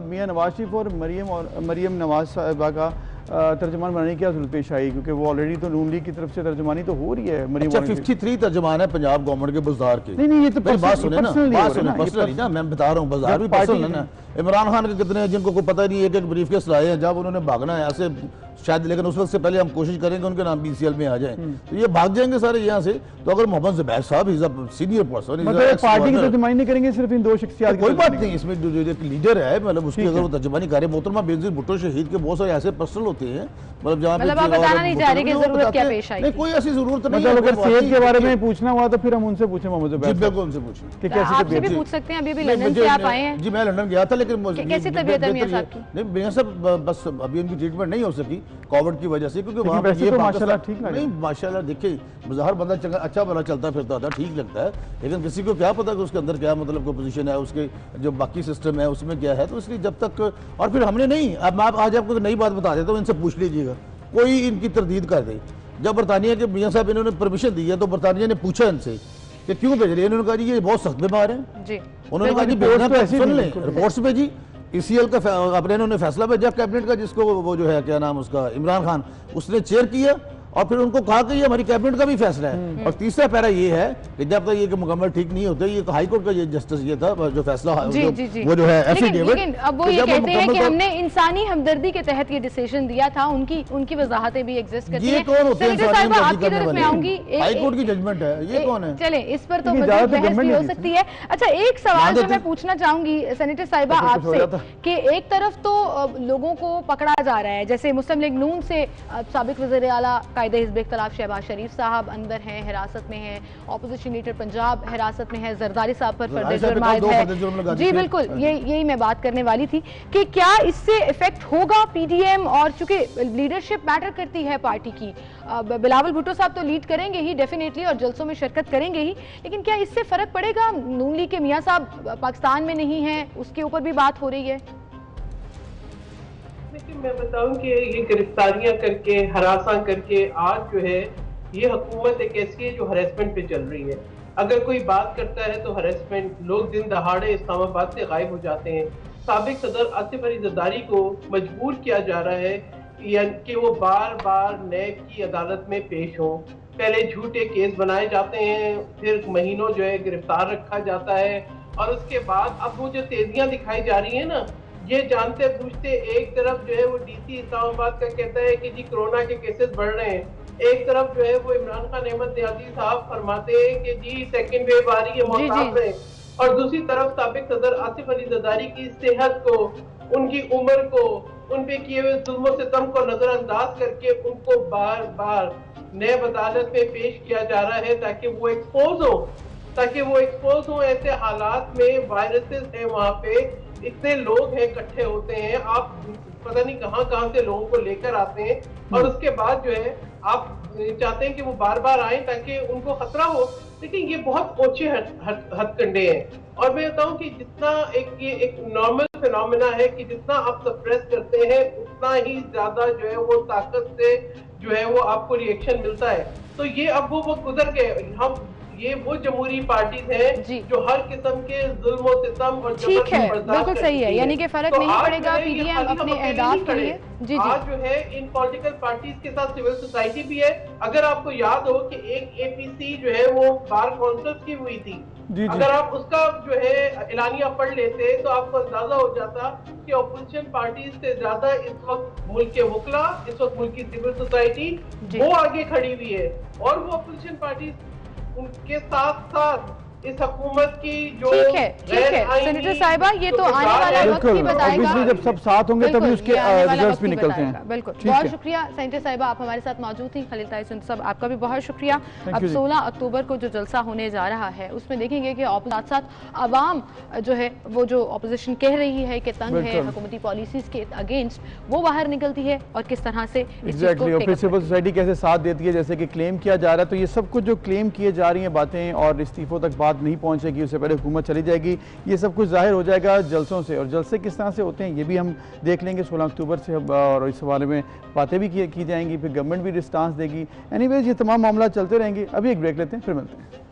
मियां नवाज शरीफ और मरियम नवाज साहिबा का तर्जमान बनाने की क्या जरूरत पेश आई, क्योंकि वो ऑलरेडी तो नून लीग की तरफ से तर्जमानी तो हो रही है। अच्छा, 53 तर्जमान है पंजाब गवर्नमेंट के बाजार के। नहीं ये तो बात सुने ना, पर्सनली ना मैं बता रहा हूँ, बाजार भी पर्सनल है ना। इमरान खान के कितने हैं जिनको को पता नहीं, एक ब्रीफ केस लाए हैं, जब उन्होंने भागना है ऐसे शायद, लेकिन उस वक्त से पहले हम कोशिश करेंगे उनके नाम बीसीएल में आ जाए, तो ये भाग जाएंगे सारे यहाँ से। तो अगर मोहम्मद जुबैर साहब is a senior person, party की तर्जमानी नहीं करेंगे, सिर्फ इन 2 शख्सियत, कोई बात नहीं, इसमें जो लीडर है मतलब उसकी अगर वो तर्जमानी करे, मोहतरमा बेनजीर भुट्टो शहीद के बहुत सारे ऐसे पर्सन होते हैं मतलब आप बताना नहीं चाह रहे कि जरूरत क्या पेश आई? नहीं, कोई ऐसी जरूरत नहीं। मतलब अगर सेहत के बारे में पूछना हुआ तो फिर हम उनसे पूछे मोहम्मद जुबैर साहब। बिल्कुल उनसे पूछें कि कैसी आपसे भी पूछ सकते हैं, अभी लंदन से आप आए हैं। जी मैं लंदन गया था, लेकिन कैसी तबीयत है मियां साहब की? नहीं मियां साहब बस अभी उनकी ट्रीटमेंट नहीं हो सकी कोविड की वजह से, क्योंकि वहाँ पर ये माशाल्लाह ठीक लगा। नहीं माशाल्लाह देखिए बाहर बंदा अच्छा भला चलता फिरता था, ठीक लगता है, लेकिन किसी को क्या पता कि उसके अंदर क्या मतलब कोई पोजीशन है, उसके जो बाकी सिस्टम है उसमें क्या है। तो इसलिए जब तक, और फिर हमने नहीं, अब मैं आज आपको नई बात बता देता हूँ, इनसे पूछ लीजिएगा, कोई इनकी तरदीद कर दे। जब बरतानिया के मियां साहब इन्होंने परमिशन दी है तो बरतानिया ने पूछा इनसे कि क्यों भेज रहे हैं, इन्होंने कहा जी ये बहुत सख्त बीमार हैं जी। उन्होंने कहा जी भेजना तो सुन लें, रिपोर्ट्स भेजी, ECL का अपने इन्होंने फैसला भेजा कैबिनेट का, जिसको वो जो है क्या नाम उसका इमरान खान उसने चेयर किया, और फिर उनको कहा कि ये हमारी कैबिनेट का भी फैसला है। और तीसरा पैरा ये है कि जब तक ये मुकम्मल ठीक नहीं होते, ये हाई कोर्ट का ये जस्टिस ये था जो फैसला वो जो है लेकिन अब वो ये कहते हैं कि हमने इंसानी हमदर्दी के तहत ये डिसीजन दिया था, उनकी वजाहतें भी एग्जिस्ट करती हैं। कौन होते हैं साहब आपकी तरफ मैं आऊंगी, हाई कोर्ट की जजमेंट है, ये कौन है? चले इस पर तो बहस भी हो सकती है। अच्छा एक सवाल जो मैं पूछना चाहूंगी सेनेटर साहिबा आपसे कि एक तरफ तो लोगों को पकड़ा जा रहा है, जैसे मुस्लिम लीग नून से साबिक वज़ीर आला कायदे हिज़्ब इख्तिलाफ शहबाज शरीफ साहब अंदर हैं, हिरासत में हैं, ऑपोजिशन लीडर पंजाब हिरासत में है, जरदारी साहब पर फर्द जुर्म आयद है। जी बिल्कुल, यही मैं बात करने वाली थी कि क्या इससे इफेक्ट होगा PDM, और चूंकि लीडरशिप मैटर करती है पार्टी की, बिलावल भुट्टो साहब तो लीड करेंगे ही डेफिनेटली और जलसों में शिरकत करेंगे ही, लेकिन क्या इससे फर्क पड़ेगा? नून लीग के मियां साहब पाकिस्तान में नहीं है, उसके ऊपर भी बात हो रही है। लेकिन मैं बताऊं कि ये गिरफ्तारियां करके, हरासा करके आज जो है ये हुकूमत एक ऐसी है जो हरेसमेंट पे चल रही है। अगर कोई बात करता है तो हरेसमेंट, लोग दिन दहाड़े इस्लामाबाद से गायब हो जाते हैं। साबिक सदर आसिफ अली जरदारी को मजबूर किया जा रहा है कि वो बार बार नैब की अदालत में पेश हो। पहले झूठे केस बनाए जाते हैं, फिर महीनों जो है गिरफ्तार रखा जाता है, और उसके बाद अब वो जो तेजियां दिखाई जा रही है ना, ये जानते बूझते एक तरफ जो है वो DC इस्लामाबाद का कहता है कि जी कोरोना के केसेस बढ़ रहे हैं, एक तरफ जो है वो इमरान खान अहमद नियाज़ी साहब फरमाते हैं कि जी सेकंड वेव आ रही है, मोहतात रहें, और दूसरी तरफ साबिक सदर आसिफ अली जरदारी की सेहत को, उनकी उम्र को, उन पे किए हुए जुल्म सितम को नजरअंदाज करके उनको बार बार नैब अदालत में पेश किया जा रहा है ताकि वो एक्सपोज हो। ऐसे हालात में वायरसेस है, वहाँ पे इतने लोग हैं, इकट्ठे होते हैं, आप पता नहीं कहां से लोगों को लेकर आते हैं, और उसके बाद जो है आप चाहते हैं कि वो बार बार आए ताकि उनको खतरा हो। लेकिन ये बहुत ऊंचे हथकंडे हैं, और मैं बताऊं कि जितना ये एक नॉर्मल फिनोमेना है कि जितना आप सप्रेस करते हैं उतना ही ज्यादा जो है वो ताकत से जो है वो आपको रिएक्शन मिलता है। तो ये अब वो गुजर गए, हम ये वो जमहूरी पार्टीज हैं जो हर किस्म के जुल्म और सितम और ठीक है, बिल्कुल सही है, यानी कि फर्क नहीं पड़ेगा PDM अपने अहदाफ के लिए। जी आज जो है इन पॉलिटिकल पार्टीज के साथ सिविल सोसाइटी भी है। अगर आपको याद हो कि एक APC जो है वो बार काउंसिल की हुई थी, अगर आप उसका जो है एलानिया पढ़ लेते तो आपको अंदाजा हो जाता कि ऑपोजिशन पार्टीज से ज्यादा इस वक्त मुल्क के वकला, इस वक्त मुल्क की सिविल सोसाइटी वो आगे खड़ी हुई है, और वो ऑपोजिशन पार्टीज उनके साथ साथ इस हुकूमत की जो ठीक है सेनेटर साहिबा, ये तो आने वाला वक्त ही बताएगा। जब सब साथ होंगे तभी उसके रिजल्ट्स भी निकलते हैं। बिल्कुल, बहुत शुक्रिया सेनेटर साहिबा, आप हमारे साथ मौजूद थी। खलील ताहिर साहब आपका भी बहुत शुक्रिया। अब 16 अक्टूबर को जो जलसा होने जा रहा है उसमें देखेंगे कि साथ साथ आवाम जो है वो जो अपोजिशन कह रही है कि तंग है हुकूमती पॉलिसीज के अगेंस्ट, वो बाहर निकलती है और किस तरह से सिविल सोसाइटी कैसे साथ देती है, जैसे कि क्लेम किया जा रहा है। तो ये सब कुछ जो क्लेम किए जा रही है बातें और इस्तीफों तक बात नहीं पहुंचेगी, उससे पहले हुकूमत चली जाएगी, ये सब कुछ जाहिर हो जाएगा जलसों से। और जलसे किस तरह से होते हैं ये भी हम देख लेंगे 16 अक्टूबर से, और इस हवाले में बातें भी की जाएंगी, फिर गवर्नमेंट भी रिस्पांस देगी। एनीवेज ये तमाम मामला चलते रहेंगे। अभी एक ब्रेक लेते हैं, फिर मिलते हैं।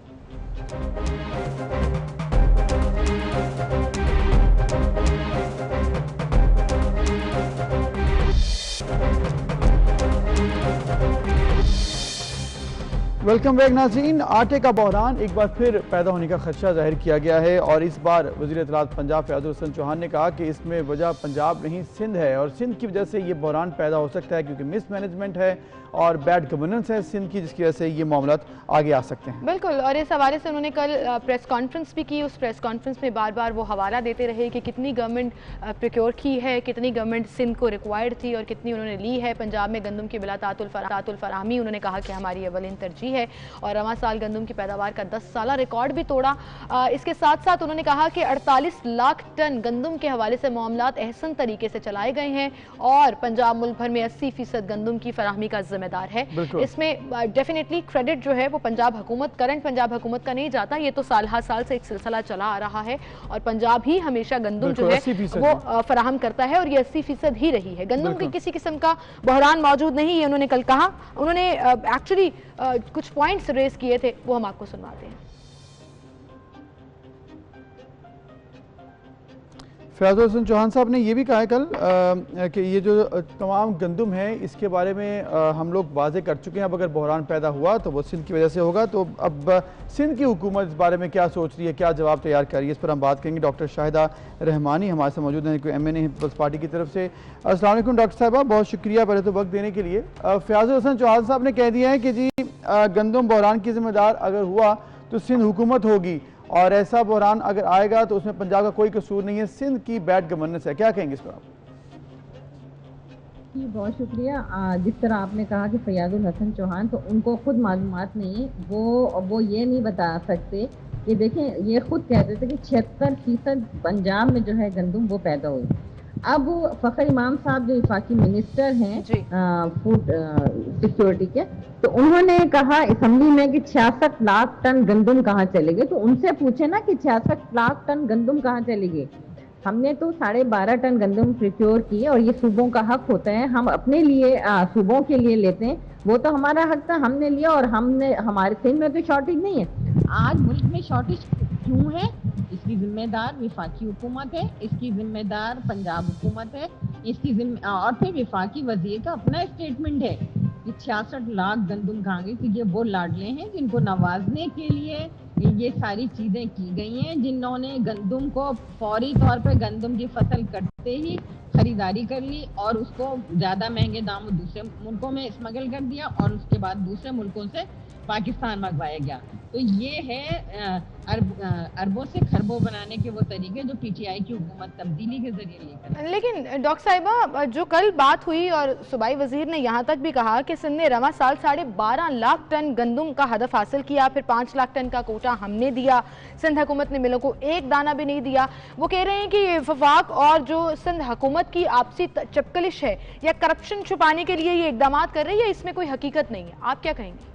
वेलकम बैक नाज़रीन। आटे का बहरान एक बार फिर पैदा होने का खदशा जाहिर किया गया है, और इस बार वज़ीर इत्तलात पंजाब फयाज़ुल हसन चौहान ने कहा कि इसमें वजह पंजाब नहीं सिंध है, और सिंध की वजह से ये बहरान पैदा हो सकता है क्योंकि मिसमैनेजमेंट है और बैड गवर्नेंस है सिंध की, जिसकी वजह से ये मामला आगे आ सकते हैं। बिल्कुल, और इस हवाले से उन्होंने कल प्रेस कॉन्फ्रेंस भी की। उस प्रेस कॉन्फ्रेंस में बार बार वो हवाला देते रहे कि कितनी गवर्नमेंट प्रोक्योर की है, कितनी गवर्नमेंट सिंध को रिक्वायर्ड थी और कितनी उन्होंने ली है। पंजाब में गंदम की बिला तातुल फराहमी उन्होंने कहा कि हमारी अवलिन तरजीह है, और रवां साल गंदम की पैदावार का 10 साला रिकॉर्ड भी तोड़ा। इसके साथ साथ उन्होंने कहा कि 48 लाख टन गंदम के हवाले से मामलात एहसन तरीके से चलाए गए हैं और पंजाब मुल्क भर में 80% गंदम की फराहमी का जिम्मेदार है। इसमें डेफिनेटली क्रेडिट जो है वो पंजाब हुकूमत, करंट पंजाब हुकूमत का नहीं जाता। ये तो साल हर साल से एक सिलसिला चला आ रहा है और पंजाब ही हमेशा गंदम जो है वो फराहम करता है और ये 80% ही रही है। गंदम की किसी किस्म का बहरान मौजूद नहीं, ये उन्होंने कल कहा। उन्होंने एक्चुअली कुछ पॉइंट्स रेज किए थे, वो हम आपको सुनवाते हैं। फयाजुल हसन चौहान साहब ने ये भी कहा है कल कि ये जो तमाम गंदम है इसके बारे में हम लोग वाजे कर चुके हैं। अब अगर बहरान पैदा हुआ तो वो सिंध की वजह से होगा। तो अब सिंध की हुकूमत इस बारे में क्या सोच रही है, क्या जवाब तैयार कर रही है, इस पर हम बात करेंगे। डॉक्टर शाहिदा रहमानी हमारे साथ मौजूद हैं, MNA पीपल्स पार्टी की तरफ से। अस्सलाम वालेकुम डॉक्टर साहिबा, बहुत शुक्रिया पहले तो वक्त देने के लिए। फयाजुल हसन चौहान साहब ने कह दिया है कि जी गंदम बहरान की जिम्मेदार अगर हुआ तो सिंध हुकूमत होगी, और ऐसा बहरान अगर आएगा तो उसमें पंजाब का कोई कसूर नहीं है, सिंध की बैड गवर्नेंस है। क्या कहेंगे इस पर आप? जी बहुत शुक्रिया। जिस तरह आपने कहा कि फयाजुल हसन चौहान, तो उनको खुद मालूमात नहीं, वो ये नहीं बता सकते कि देखें, ये खुद कहते थे कि 76% पंजाब में जो है गंदम वो पैदा हुई। अब फ़खर इमाम साहब जो वफाकी मिनिस्टर हैं फूड सिक्योरिटी के, तो उन्होंने कहा असम्बली में कि 66 लाख टन गंदम कहाँ चले गए। तो उनसे पूछे ना कि 66 लाख टन गंदम कहाँ चले गए। हमने तो 12.5 टन गंदम प्रोक्योर किए और ये सूबों का हक होता है, हम अपने लिए सूबों के लिए लेते हैं, वो तो हमारा हक था, हमने लिया। और हमने, हमारे सिंध में तो शॉर्टेज नहीं है। आज मुल्क में शॉर्टेज क्यों है, इसकी जिम्मेदार वफाकी हुकूमत है, इसकी जिम्मेदार पंजाब हुकूमत है, और फिर वफाकी वजीर का अपना स्टेटमेंट है कि 66 लाख गंदम कहाँ गई। तो ये वो लाडले हैं जिनको नवाजने के लिए ये सारी चीज़ें की गई हैं, जिन्होंने गंदम को फौरी तौर पर गंदम की फसल कटते ही खरीदारी कर ली और उसको ज़्यादा महंगे दाम दूसरे मुल्कों में स्मगल कर दिया और उसके बाद दूसरे मुल्कों से पाकिस्तान मंगवाया गया। तो ये है अरबों से खरबों बनाने के वो तरीके जो PTI की हुकूमत तब्दीली के जरिए लेकर। लेकिन डॉक्टर साहिबा, जो कल बात हुई और सूबाई वजीर ने यहाँ तक भी कहा कि सिंध ने रवां साल 12.5 लाख टन गंदम का हदफ हासिल किया, फिर 5 लाख टन का कोटा हमने दिया, सिंध हुकूमत ने मिलों को एक दाना भी नहीं दिया। वो कह रहे हैं कि ये वफाक और जो सिंध हुकूमत की आपसी चपकलिश है या करप्शन छुपाने के लिए ये इकदाम कर रही है, इसमें कोई हकीकत नहीं है। आप क्या कहेंगे?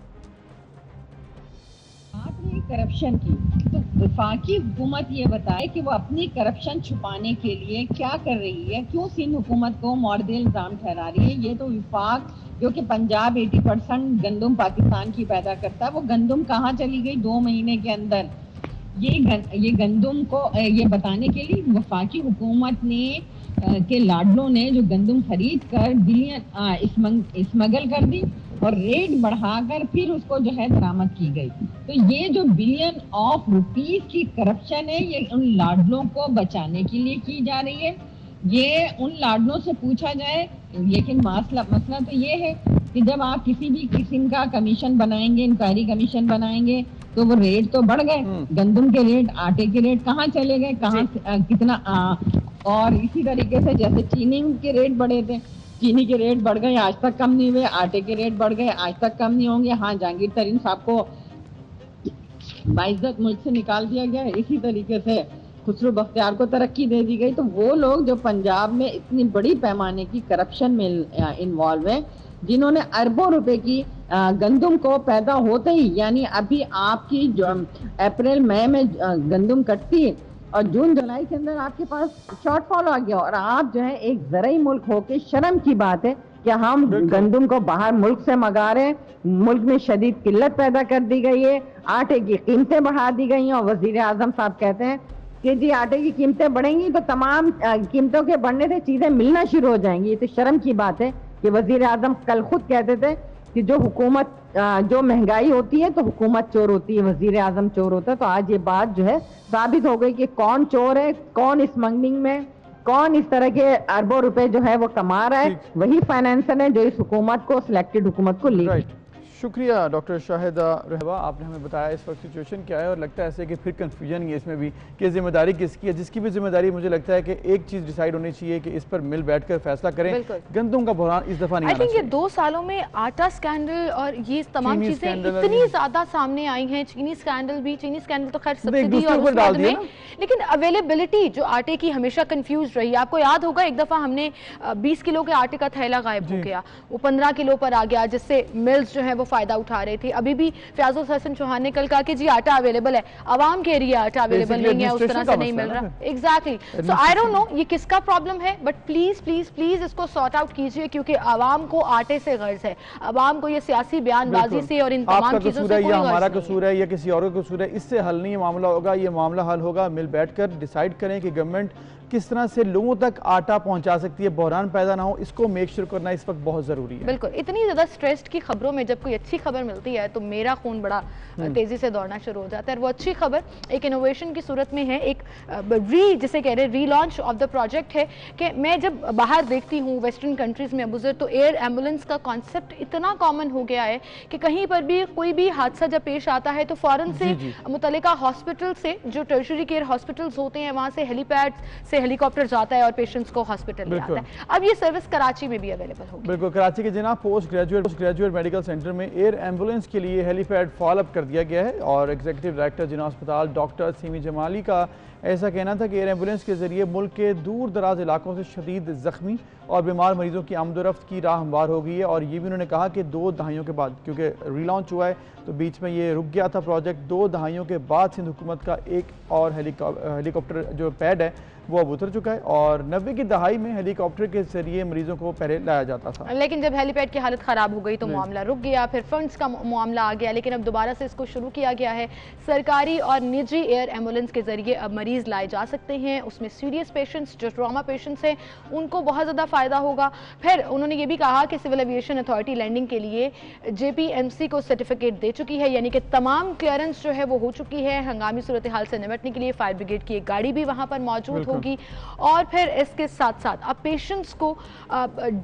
करप्शन की तो वफाकी हुकूमत ये बताए कि वो अपनी करप्शन छुपाने के लिए क्या कर रही है, क्यों सिंध हुकूमत को मौरद इल्ज़ाम ठहरा रही है। ये तो वफाक जो कि पंजाब 80% गंदम पाकिस्तान की पैदा करता है, वो गंदम कहाँ चली गई 2 महीने के अंदर। ये गंदम को ये बताने के लिए वफाकी हुकूमत ने के लाडलों ने जो गंदम खरीद कर बिलियन स्मगल कर दी और रेट बढ़ाकर फिर उसको जो है बरामद की गई। तो ये जो बिलियन ऑफ रुपीस की करप्शन है, ये उन लाडलों को बचाने के लिए की जा रही है। ये उन लाडलों से पूछा जाए, लेकिन मसला तो ये है कि जब आप किसी भी किस्म का कमीशन बनाएंगे, इंक्वायरी कमीशन बनाएंगे, तो वो रेट तो बढ़ गए। गंदम के रेट, आटे के रेट कहाँ चले गए, कहाँ कितना। और इसी तरीके से जैसे चीनी के रेट बढ़े थे, चीनी के रेट बढ़ गए, आज तक कम नहीं हुए। आटे के रेट बढ़ गए, आज तक कम नहीं होंगे। हाँ, जहांगीर तरीन साहब को बाइज्जत मुल्क से निकाल दिया गया। इसी तरीके से खुसरो बख्तियार को तरक्की दे दी गई। तो वो लोग जो पंजाब में इतनी बड़ी पैमाने की करप्शन में इन्वॉल्व है, जिन्होंने अरबों रुपए की गंदम को पैदा होते ही, यानी अभी आपकी जो अप्रैल मई में गंदम कटती और जून जुलाई के अंदर आपके पास शॉर्टफॉल आ गया, और आप जो है एक ज़राई मुल्क होके, शर्म की बात है कि हम गंदम को बाहर मुल्क से मंगा रहे हैं। मुल्क में शदीद किल्लत पैदा कर दी गई है, आटे की कीमतें बढ़ा दी गई हैं, और वजीर आजम साहब कहते हैं कि जी आटे की कीमतें बढ़ेंगी तो तमाम कीमतों के बढ़ने से चीज़ें मिलना शुरू हो जाएंगी। ये तो शर्म की बात है कि वजीर आजम कल खुद कहते थे कि जो हुकूमत जो महंगाई होती है तो हुकूमत चोर होती है, वजीर आजम चोर होता है। तो आज ये बात जो है साबित हो गई कि कौन चोर है, कौन स्मगलिंग में, कौन इस तरह के अरबों रुपए जो है वो कमा रहा है, वही फाइनेंसर है जो इस हुकूमत को, सिलेक्टेड हुकूमत को ले। शुक्रिया डॉक्टर शाहिदा रहबा, आपने हमें बताया इस वक्त सिचुएशन क्या है, और लगता है ऐसे कि फिर कंफ्यूजन है इसमें भी कि जिम्मेदारी किसकी है। जिसकी भी जिम्मेदारी, मुझे लगता है कि एक चीज़ डिसाइड होनी चाहिए कि इस पर मिल बैठकर फैसला करें। गंदम का बहरान इस दफ़ा नहीं आना चाहिए। 2 सालों में आटा स्कैंडल और ये तमाम चीज़ें इतनी ज़्यादा सामने आई हैं, चीनी स्कैंडल भी, चीनी स्कैंडल तो खैर सब्सिडी और उस बाद में, लेकिन अवेलेबिलिटी जो आटे की हमेशा कंफ्यूज रही है। आपको याद होगा एक दफ़ा हमने 20 किलो के आटे का थैला गायब हो गया, वो 15 किलो पर आ गया, जिससे मिल्स जो है वो फायदा उठा रहे थे। अभी भी फयाजुल हसन चौहान ने कल कहा कि जी आटा अवेलेबल है, आवाम कह रही है आटा अवेलेबल नहीं है, उस तरह से नहीं मिल रहा। Exactly, so I don't know ये किसका प्रॉब्लम है, बट प्लीज प्लीज प्लीज इसको सॉर्ट आउट कीजिए, क्योंकि आवाम को आटे से गर्ज है, आवाम को ये सियासी बयानबाजी से और इन तमाम चीजों से कोई हमारा कसूर है या किसी और का कसूर है, इससे हल नहीं मामला होगा। ये मामला हल होगा मिल बैठकर, डिसाइड करें कि गवर्नमेंट किस तरह से लोगों तक आटा पहुंचा सकती है, बहरान पैदा ना हो, इसको मेक श्योर करना इस वक्त बहुत जरूरी है। बिल्कुल, इतनी ज्यादा स्ट्रेस्ड की खबरों में जब कोई अच्छी खबर मिलती है तो मेरा खून बड़ा तेजी से दौड़ना शुरू हो जाता है। वो अच्छी खबर एक इनोवेशन की सूरत में है, एक जिसे कह रहे हैं रीलॉन्च ऑफ द प्रोजेक्ट है कि मैं जब बाहर देखती हूँ वेस्टर्न कंट्रीज में अबूजर, तो एयर एम्बुलेंस का कॉन्सेप्ट इतना कॉमन हो गया है कि कहीं पर भी कोई भी हादसा जब पेश आता है तो फौरन से मुतल्लिका हॉस्पिटल से, जो टर्शरी केयर हॉस्पिटल्स होते हैं, वहां से हेलीपैड से हेलीकॉप्टर जाता है और पेशेंट्स को हॉस्पिटल ले आता है। अब ये सर्विस कराची में भी अवेलेबल होगी। बिल्कुल, कराची के जिना पोस्ट ग्रेजुएट मेडिकल सेंटर में एयर एम्बुलेंस के लिए हेलीपैड फॉलोअप कर दिया गया है, और एग्जीक्यूटिव डायरेक्टर जिना अस्पताल डॉक्टर सीमी जमाली का ऐसा कहना था कि एयर एम्बुलेंस के जरिए मुल्क के दूर दराज इलाकों से शदीद जख्मी और बीमार मरीजों की आमदोरफ्त की राह हमवार हो गई है। और ये भी उन्होंने कहा कि 2 दहाइयों के बाद, क्योंकि रीलॉन्च हुआ है तो बीच में ये रुक गया था प्रोजेक्ट, 2 दहाइयों के बाद सिंध हुकूमत का एक और हेलीकॉप्टर जो पैड है वो अब उतर चुका है, और 90 की दहाई में हेलीकॉप्टर के जरिए मरीजों को पहले लाया जाता था। लेकिन जब हेलीपैड की हालत ख़राब हो गई तो मामला रुक गया, फिर फंड्स का मामला आ गया, लेकिन अब दोबारा से इसको शुरू किया गया है। सरकारी और निजी एयर एम्बुलेंस के जरिए अब मरीज लाए जा सकते हैं, उसमें सीरियस पेशेंट्स जो ट्रॉमा पेशेंट्स हैं उनको बहुत ज़्यादा फ़ायदा होगा। फिर उन्होंने ये भी कहा कि सिविल एविएशन अथॉरिटी लैंडिंग के लिए JPMC को सर्टिफिकेट दे चुकी है, यानी कि तमाम क्लियरेंस जो है वो हो चुकी है। हंगामी सूरत हाल से निपटने के लिए फायर ब्रिगेड की एक गाड़ी भी वहाँ पर मौजूद होगी। और फिर इसके साथ साथ अब पेशेंट्स को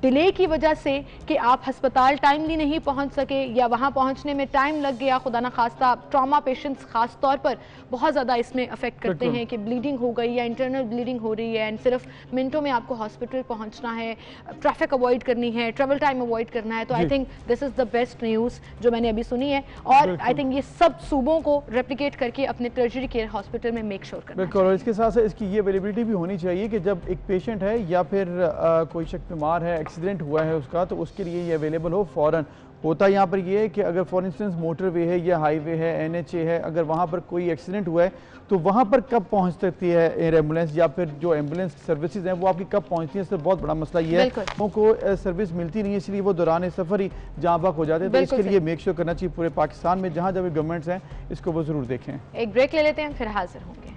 डिले की वजह से कि आप अस्पताल टाइमली नहीं पहुंच सके या वहां पहुंचने में टाइम लग गया, खुदा ना खास्ता ट्रॉमा पेशेंट्स खास तौर पर बहुत ज़्यादा इसमें अफेक्ट करते हैं कि ब्लीडिंग हो गई या इंटरनल ब्लीडिंग हो रही है, एंड सिर्फ मिनटों में आपको हॉस्पिटल पहुंचना है, ट्रैफिक अवॉइड करनी है, ट्रेवल टाइम अवॉइड करना है। तो I think this is the best news जो मैंने अभी सुनी है, और आई थिंक ये सब सूबों को रेप्लिकेट करके अपने टर्शरी केयर हॉस्पिटल में मेक श्योर करना। बिल्कुल, और इसके साथ साथ इसकी ये अवेलेबिलिटी भी होनी चाहिए कि जब एक पेशेंट है या फिर कोई शख्स बीमार है, एक्सीडेंट हुआ है उसका, तो उसके लिए ये अवेलेबल हो फ़ौरन। होता यहाँ पर ये है कि अगर फॉर इंस्टेंस मोटरवे है या हाईवे है, NHA है, अगर वहाँ पर कोई एक्सीडेंट हुआ है तो वहाँ पर कब पहुँच सकती है एयर एम्बुलेंस, या फिर जो एम्बुलेंस सर्विसेज हैं वो आपकी कब पहुँचती है, इससे बहुत बड़ा मसला ये है लोगों को सर्विस मिलती नहीं है, इसलिए वो दौरान सफ़र ही जहाँ बाक हो जाते हैं। तो इसके लिए मेक श्योर करना चाहिए पूरे पाकिस्तान में, जहाँ जहाँ गवर्नमेंट्स हैं इसको वो ज़रूर देखें। एक ब्रेक ले लेते हैं, फिर हाजिर होंगे।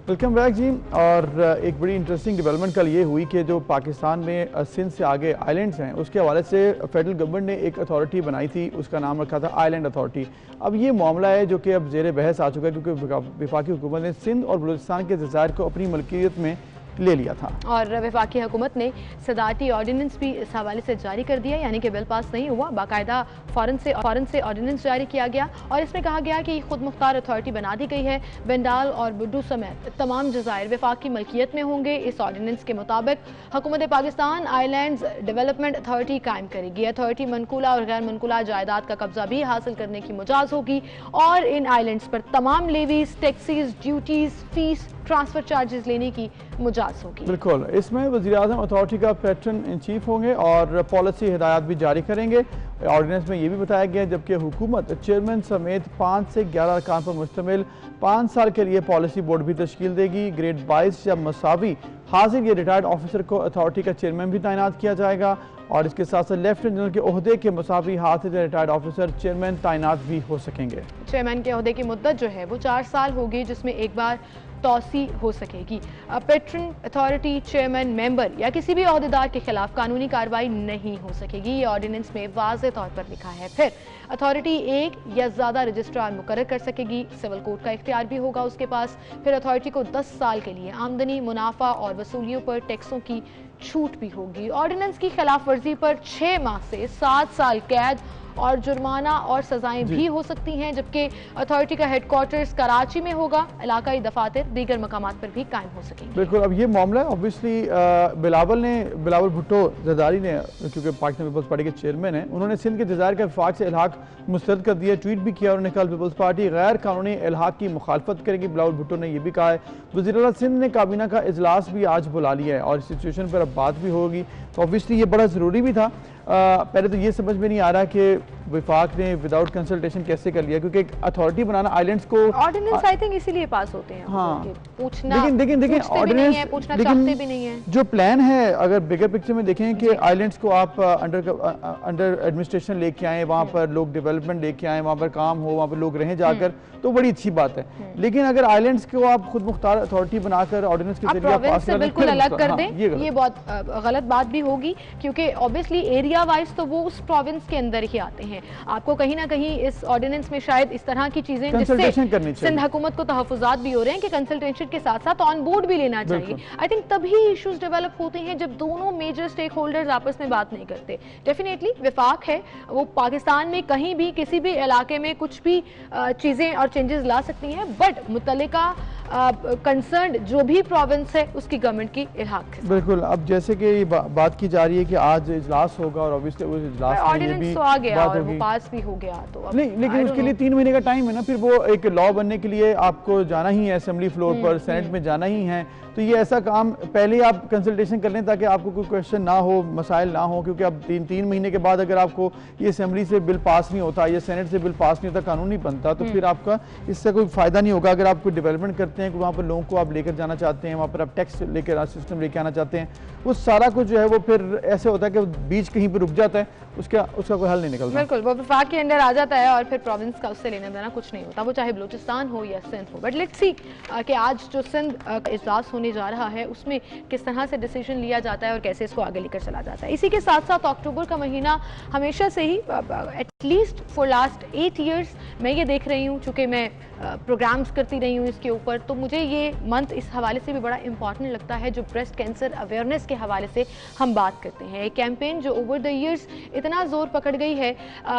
वेलकम बैक जी। और एक बड़ी इंटरेस्टिंग डेवलपमेंट कल ये हुई कि जो पाकिस्तान में सिंध से आगे आइलैंड्स हैं उसके हवाले से फेडरल गवर्नमेंट ने एक अथॉरिटी बनाई थी, उसका नाम रखा था आइलैंड अथॉरिटी। अब ये मामला है जो कि अब ज़ेर बहस आ चुका है, क्योंकि वफाकी हुकूमत ने सिंध और बलूचिस्तान के जज़ायर को अपनी मलकियत में ले लिया था, और वफाकी हुकूमत ने सदारती ऑर्डिनेंस भी इस हवाले से जारी कर दिया, यानी कि बिल पास नहीं हुआ, बाकायदा फ़ौरन से ऑर्डिनेंस जारी किया गया, और इसमें कहा गया कि खुद मुख्तार अथॉरिटी बना दी गई है। बंडाल और बुड्डू समेत तमाम जज़ायर वफाकी मलकियत में होंगे। इस ऑर्डिनेंस के मुताबिक हुकूमत पाकिस्तान आइलैंड्स डेवलपमेंट अथॉरिटी कायम करेगी। अथॉरिटी मनकूला और गैर मनकूला जायदाद का कब्जा भी हासिल करने की मुजाज होगी, और इन आइलैंड्स पर तमाम levies, taxis, duties, fees, transfer charges लेने की मुजाज होगी। बिल्कुल, इसमें वज़ीर-ए-आज़म अथॉरिटी का पैटर्न इन चीफ होंगे और पॉलिसी हिदायत भी जारी करेंगे। ऑर्डिनेंस में ये भी बताया गया, जबकि हुकूमत चेयरमैन समेत 5 से 11 अरकान पर मुश्तमिल 5 साल के लिए पॉलिसी बोर्ड भी तश्कील देगी। ग्रेड 22 या मसावी हाजिर या रिटायर्ड ऑफिसर को अथॉरिटी का चेयरमैन भी तैनात किया जाएगा, और इसके साथ साथ लेफ्टिनेंट जनरल के ओहदे के मसावी हाजिर या रिटायर्ड ऑफिसर चेयरमैन तैनात भी हो सकेंगे। चेयरमैन के ओहदे की मुद्दत जो है वो 4 साल होगी, जिसमें एक बार तौसी हो सकेगी। पेट्रन, अथॉरिटी, चेयरमैन, मेंबर या किसी भी ओहदेदार के खिलाफ कानूनी कार्रवाई नहीं हो सकेगी। ये ऑर्डिनेंस में वाज़ेह तौर पर लिखा है। फिर अथॉरिटी एक या ज़्यादा रजिस्ट्रार मुकर्रर कर सकेगी, सिविल कोर्ट का इख्तियार भी होगा उसके पास। फिर अथॉरिटी को 10 साल के लिए आमदनी, मुनाफा और वसूलियों पर टैक्सों की छूट भी होगी। ऑर्डिनेंस की खिलाफ वर्जी पर 6 माह से 7 साल कैद और जुर्माना और सजाएं भी हो सकती हैं, जबकि अथॉरिटी का हेडक्वार्टर्स कराची में होगा। इलाकाई दफातर दीगर मकामात पर भी कायम हो सकेंगे। बिल्कुल, अब ये मामला ऑब्वियसली बिलावल भुट्टो जरदारी ने, क्योंकि पाकिस्तान पीपल्स पार्टी के चेयरमैन हैं, उन्होंने सिंध के जज़ायर का वफाक से इल्हाक मुस्तरद कर दिया। ट्वीट भी किया उन्होंने, कहा पीपल्स पार्टी गैर कानूनी इल्हाक की मुखालफत करेगी। बिलावल भुट्टो ने यह भी कहा है। वज़ीर-ए-आला सिंध ने काबीना का इजलास भी आज बुला लिया है और इस सिचुएशन पर अब बात भी होगी, तो ऑब्वियसली ये बड़ा ज़रूरी भी था। पहले तो ये समझ में नहीं आ रहा कि विफाक ने विदाउट कंसल्टेशन कैसे कर लिया, क्योंकि एक अथॉरिटी बनाना आइलैंड्स को ऑर्डिनेंस आई थिंक इसीलिए पास होते हैं। हाँ, पूछना लेकिन ऑर्डिनेंस पूछना चाहते भी नहीं है। जो प्लान है, अगर बिगर पिक्चर में देखें कि आइलैंड्स को आप अंडर एडमिनिस्ट्रेशन लेके आए, वहाँ पर लोग डेवलपमेंट लेके आए, वहाँ पर काम हो, वहाँ पर लोग रहें जाकर, तो बड़ी अच्छी बात है। लेकिन अगर आइलैंड्स को आप खुद मुख्तार अथॉरिटी बनाकर ऑर्डिनेंस के जरिए पास करें, बिल्कुल अलग कर दें, ये बहुत गलत बात भी होगी, क्योंकि ऑब्वियसली एरिया वाइज तो वो उस प्रोविंस के अंदर ही आते हैं। आपको कहीं ना कहीं इस ऑर्डिनेंस में शायद इस तरह की चीजें जिससे सिंध हुकूमत को तहफुजात भी हो रहे हैं कि कंसल्टेशन के साथ साथ ऑन बोर्ड भी लेना चाहिए। आई थिंक तभी इश्यूज डेवलप होते हैं जब दोनों मेजर स्टेक होल्डर्स आपस में बात नहीं करते। डेफिनेटली विफाक है, वो पाकिस्तान में कहीं भी किसी भी इलाके में कुछ भी चीजें और चेंजेस ला सकती हैं, बट मुतल्लिका कंसर्न जो भी प्रोविंस है उसकी गवर्नमेंट की इल्हाक है। बिल्कुल, अब जैसे कि बात की जा रही है कि आज इजलास होगा और ऑब्वियसली उस इजलास में ऑर्डिनेंस तो आ गया और वो पास भी हो गया, तो अब नहीं, लेकिन उसके लिए 3 महीने का टाइम है ना, फिर वो एक लॉ बनने के लिए आपको जाना ही है असेंबली फ्लोर पर, सेनेट में जाना ही है। तो ये ऐसा काम पहले आप कंसल्टेशन कर लें ताकि आपको कोई क्वेश्चन ना हो, मसाइल ना हो, क्योंकि अब 3 महीने के बाद अगर आपको ये असेंबली से बिल पास नहीं होता या सेनेट से बिल पास नहीं होता, कानून नहीं बनता, तो फिर आपका इससे कोई फायदा नहीं होगा। अगर आप कोई डेवलपमेंट करते हैं, वहाँ पर लोगों को आप लेकर जाना चाहते हैं, वहाँ पर आप टैक्स लेकर सिस्टम लेके आना चाहते हैं, वो सारा कुछ जो है वो फिर ऐसे होता है कि बीच कहीं पर रुक जाता है, उसका कोई हल नहीं निकलता। बिल्कुल, वो विफाक के अंदर आ जाता है और फिर प्रोविंस का उससे लेना देना कुछ नहीं होता, वो चाहे बलूचिस्तान हो या सिंध हो। बट लेट्स सी कि आज जो सिंध इजलास होने जा रहा है उसमें किस तरह से डिसीजन लिया जाता है और कैसे इसको आगे लेकर चला जाता है। इसी के साथ साथ अक्टूबर का महीना हमेशा से ही एटलीस्ट फॉर लास्ट 8 ईयर्स मैं ये देख रही हूँ, चूँकि मैं प्रोग्राम्स करती रही हूँ इसके ऊपर, तो मुझे ये मंथ इस हवाले से भी बड़ा इंपॉर्टेंट लगता है जो ब्रेस्ट कैंसर अवेयरनेस के हवाले से हम बात करते हैं। एक कैंपेन जो ओवर द ईयर्स इतना जोर पकड़ गई है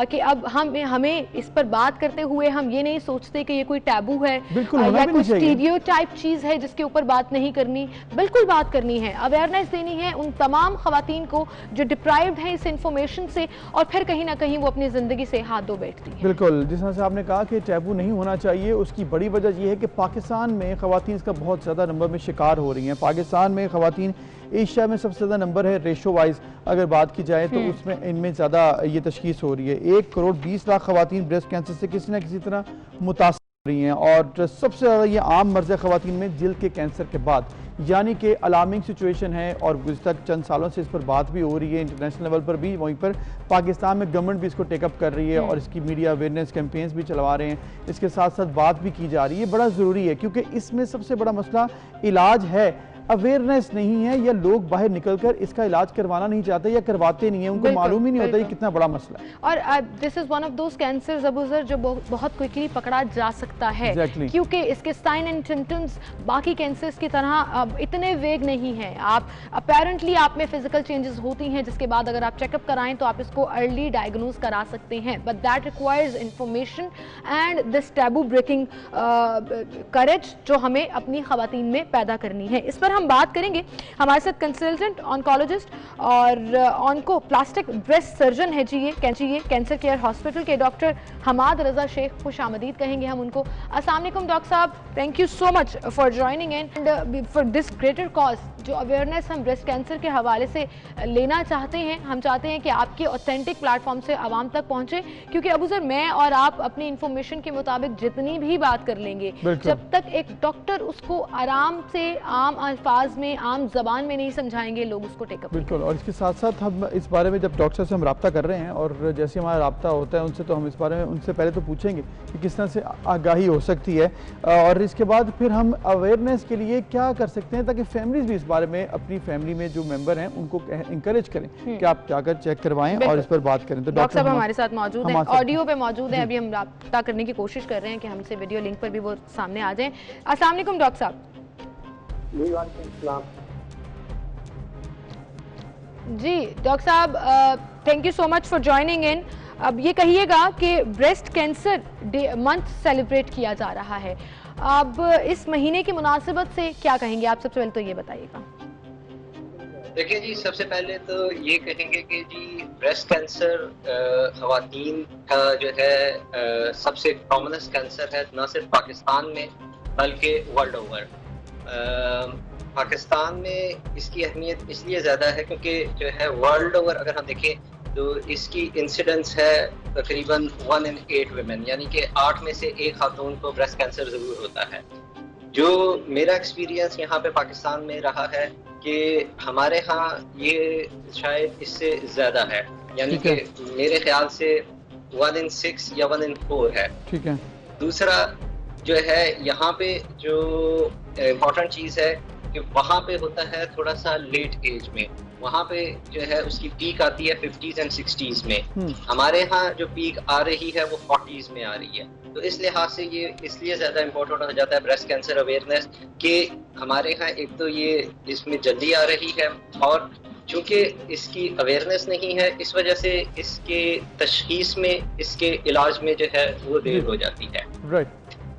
कि अब हमें इस पर बात करते हुए हम ये नहीं सोचते कि ये कोई टैबू है या कोई स्टीरियोटाइप चीज़ है जिसके ऊपर बात नहीं करनी। बिल्कुल बात करनी है, अवेयरनेस देनी है उन तमाम खवातीन को जो डिप्राइव्ड हैं इस इंफॉर्मेशन से और फिर कहीं ना कहीं वो अपनी ज़िंदगी से हाथ धो बैठती हैं। बिल्कुल, जिस तरह से आपने कहा कि टैबू नहीं होना चाहिए, उसकी बड़ी वजह यह है कि पाकिस्तान में खवातीन इसका बहुत ज़्यादा नंबर में शिकार हो रही हैं। पाकिस्तान में खवातीन एशिया में सबसे ज़्यादा नंबर है रेशो वाइज अगर बात की जाए तो उसमें इनमें ज़्यादा ये तशखीस हो रही है। 1 करोड़ 20 लाख खवातीन ब्रेस्ट कैंसर से किसी न किसी तरह मुतासर हो रही हैं और सबसे ज़्यादा ये आम मर्ज़ है खवातीन में जिल्द के कैंसर के बाद, यानी कि अलार्मिंग सिचुएशन है और गुज़िश्ता चंद सालों से इस पर बात भी हो रही है इंटरनेशनल लेवल पर भी, वहीं पर पाकिस्तान में गवर्नमेंट भी इसको टेकअप कर रही है और इसकी मीडिया अवेयरनेस कैंपेन्स भी चलवा रहे हैं, इसके साथ साथ बात भी की जा रही है। बड़ा ज़रूरी है क्योंकि इसमें सबसे बड़ा मसला इलाज है, अवेयरनेस नहीं है या लोग बाहर निकलकर इसका इलाज करवाना नहीं चाहते या करवाते नहीं है, उनको मालूम ही नहीं होता ये कितना बड़ा मसला है। और this is one of those cancers Abuzar जो बहुत क्विकली पकड़ा जा सकता है क्योंकि इसके साइन एंड सिम्टम्स बाकी कैंसर्स की तरह इतने वेग नहीं है। आप अपेरेंटली आप में फिजिकल चेंजेस होती हैं जिसके बाद अगर आप चेकअप कराएं तो आप इसको अर्ली डायग्नोज करा सकते हैं, but that requires information and this taboo breaking courage जो हमें अपनी खवातीन में पैदा करनी है। इस पर हम बात करेंगे, हमारे साथ कंसल्टेंट ऑन्कोलॉजिस्ट और ऑन्को प्लास्टिक ब्रेस्ट सर्जन है जी ये कैंसर केयर हॉस्पिटल के डॉक्टर हमाद रजा शेख, खुश आमदीद कहेंगे हम उनको। अस्सलाम वालेकुम डॉक्टर साहब, thank you so much for joining and for this greater cause जो अवेयरनेस हम ब्रेस्ट कैंसर के हवाले से लेना चाहते हैं, हम चाहते हैं कि आपके ऑथेंटिक प्लेटफॉर्म से आवाम तक पहुंचे, क्योंकि अबू सर मैं और आप अपनी इंफॉर्मेशन के मुताबिक जितनी भी बात कर लेंगे, जब तक एक डॉक्टर उसको आराम से आम अल्फाज में, आम जबान में नहीं समझाएंगे, लोग उसको टेकअप। बिल्कुल, और इसके साथ साथ हम इस बारे में जब डॉक्टर से हम रब्ता कर रहे हैं और जैसे हमारा रब्ता होता है उनसे, तो हम इस बारे में उनसे पहले तो पूछेंगे कि किस तरह से आगाही हो सकती है, और इसके बाद फिर हम अवेयरनेस के लिए क्या कर सकते हैं ताकि फैमिलीज भी इस बारे में अपनी फैमिली में जो मेंबर हैं उनको इंकरेज करें कि आप जाकर चेक करवाएं और इस पर बात करें। तो डॉक्टर साहब हमारे साथ मौजूद हैं, ऑडियो पे मौजूद हैं, अभी हम रब्ता करने की कोशिश कर रहे हैं कि हमसे वीडियो लिंक पर भी वो सामने आ जाएं। अस्सलाम वालेकुम डॉक्टर साहब। जी डॉक्टर साहब, thank you so much for joining in. अब ये कहिएगा कि ब्रेस्ट कैंसर मंथ सेलिब्रेट किया जा रहा है, अब इस महीने की मुनासिबत से क्या कहेंगे आप? सबसे पहले तो ये बताइएगा। देखिए जी, सबसे पहले तो ये कहेंगे कि जी ब्रेस्ट कैंसर ख़वातीन का जो है सबसे कॉमनेस्ट कैंसर है, न सिर्फ पाकिस्तान में बल्कि वर्ल्ड ओवर। पाकिस्तान में इसकी अहमियत इसलिए ज़्यादा है क्योंकि जो है वर्ल्ड ओवर अगर हम देखें तो इसकी इंसिडेंस है तकरीबन 1 in 8 women, यानी कि 8 में से 1 खातून को ब्रेस्ट कैंसर ज़रूर होता है। जो मेरा एक्सपीरियंस यहाँ पे पाकिस्तान में रहा है कि हमारे यहाँ ये शायद इससे ज़्यादा है, यानी कि मेरे ख्याल से 1 in 6 या 1 in 4 है। ठीक है। दूसरा जो है यहाँ पे जो इम्पोर्टेंट चीज़ है कि वहाँ पे होता है थोड़ा सा लेट एज में, वहाँ पे जो है उसकी पीक आती है 50s and 60s में। हमारे यहाँ जो पीक आ रही है वो 40s में आ रही है। तो इस लिहाज से ये इसलिए ज़्यादा इम्पोर्टेंट हो जाता है ब्रेस्ट कैंसर अवेयरनेस कि हमारे यहाँ एक तो ये इसमें जल्दी आ रही है, और चूँकि इसकी अवेयरनेस नहीं है इस वजह से इसके तशखीस में, इसके इलाज में जो है वो देर हो जाती है। राइट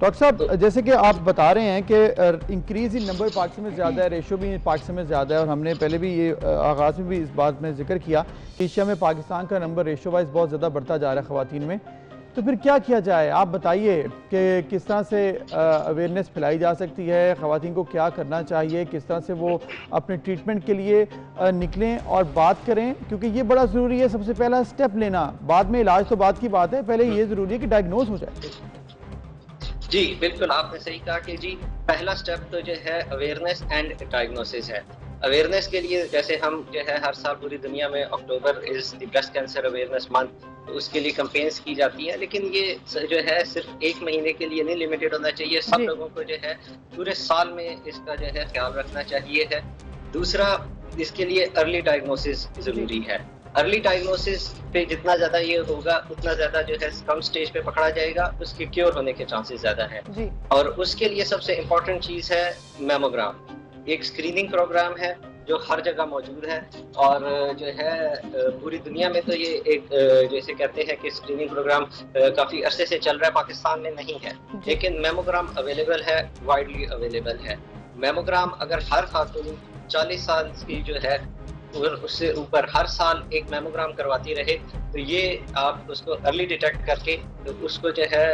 डॉक्टर साहब, जैसे कि आप बता रहे हैं कि इंक्रीज इन नंबर पाकिस्तान में ज़्यादा है, रेशो भी पाकिस्तान में ज़्यादा है, और हमने पहले भी ये आगाज़ में भी इस बात में जिक्र किया कि एशिया में पाकिस्तान का नंबर रेशो वाइज बहुत ज़्यादा बढ़ता जा रहा है ख़वातीन में। तो फिर क्या किया जाए, आप बताइए कि किस तरह से अवेयरनेस फैलाई जा सकती है, ख़वातीन को क्या करना चाहिए, किस तरह से वो अपने ट्रीटमेंट के लिए निकलें और बात करें, क्योंकि ये बड़ा ज़रूरी है। सबसे पहला स्टेप लेना, बाद में इलाज तो बात की बात है, पहले ये ज़रूरी है कि डायग्नोज हो जाए। जी बिल्कुल, आपने सही कहा कि जी पहला स्टेप तो जो है अवेयरनेस एंड डायग्नोसिस है। अवेयरनेस के लिए जैसे हम जो है हर साल पूरी दुनिया में October is the breast cancer awareness month, तो उसके लिए कैंपेन्स की जाती हैं, लेकिन ये जो है सिर्फ 1 महीने के लिए नहीं लिमिटेड होना चाहिए। सब लोगों को जो है पूरे साल में इसका जो है ख्याल रखना चाहिए है। दूसरा, इसके लिए अर्ली डायग्नोसिस जरूरी है। अर्ली डायग्नोसिस पे जितना ज़्यादा ये होगा उतना ज़्यादा जो है कम स्टेज पे पकड़ा जाएगा, उसके क्योर होने के चांसेस ज़्यादा है। और उसके लिए सबसे इम्पोर्टेंट चीज़ है मेमोग्राम। एक स्क्रीनिंग प्रोग्राम है जो हर जगह मौजूद है, और जो है पूरी दुनिया में तो ये एक जैसे कहते हैं कि स्क्रीनिंग प्रोग्राम काफ़ी अरसे से चल रहा है, पाकिस्तान में नहीं है, लेकिन मेमोग्राम अवेलेबल है, वाइडली अवेलेबल है। मेमोग्राम अगर हर खातून 40 साल की जो है और उससे ऊपर हर साल एक मेमोग्राम करवाती रहे, तो ये आप उसको अर्ली डिटेक्ट करके तो उसको जो है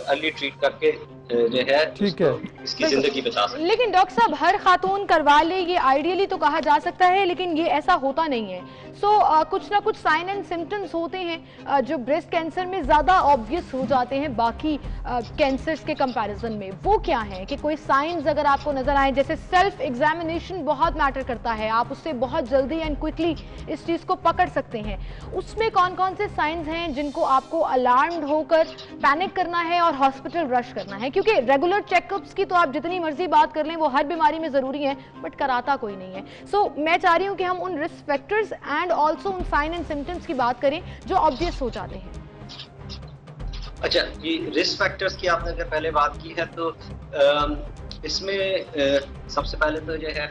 अर्ली ट्रीट करके जो है इसकी जिंदगी बचा सकते। लेकिन डॉक्टर साहब, हर खातून करवा ले ये आइडियली तो कहा जा सकता है, लेकिन ये ऐसा होता नहीं है। कुछ ना कुछ साइन एंड सिम्टम्स होते हैं जो ब्रेस्ट कैंसर में ज़्यादा ऑब्वियस हो जाते हैं बाकी कैंसर्स के कंपैरिजन में। वो क्या है कि कोई साइंस अगर आपको नजर आए, जैसे सेल्फ एग्जामिनेशन बहुत मैटर करता है, आप उससे बहुत जल्दी एंड क्विकली इस चीज़ को पकड़ सकते हैं, उसमें कौन कौन से साइंस हैं जिनको आपको अलार्म्ड होकर पैनिक करना है और हॉस्पिटल रश करना है? क्योंकि रेगुलर चेकअप्स की तो आप जितनी मर्जी बात कर लें, वो हर बीमारी में जरूरी है, बट कराता कोई नहीं है। मैं चाह रही हूँ कि हम उन रिस्क फैक्टर्स एंड ऑल्सो उन साइन एंड सिम्टम्स की बात करें जो ऑब्वियस हो जाते हैं। अच्छा, ये रिस्क फैक्टर्स की आपने अगर पहले बात की है तो इसमें सबसे पहले तो जो है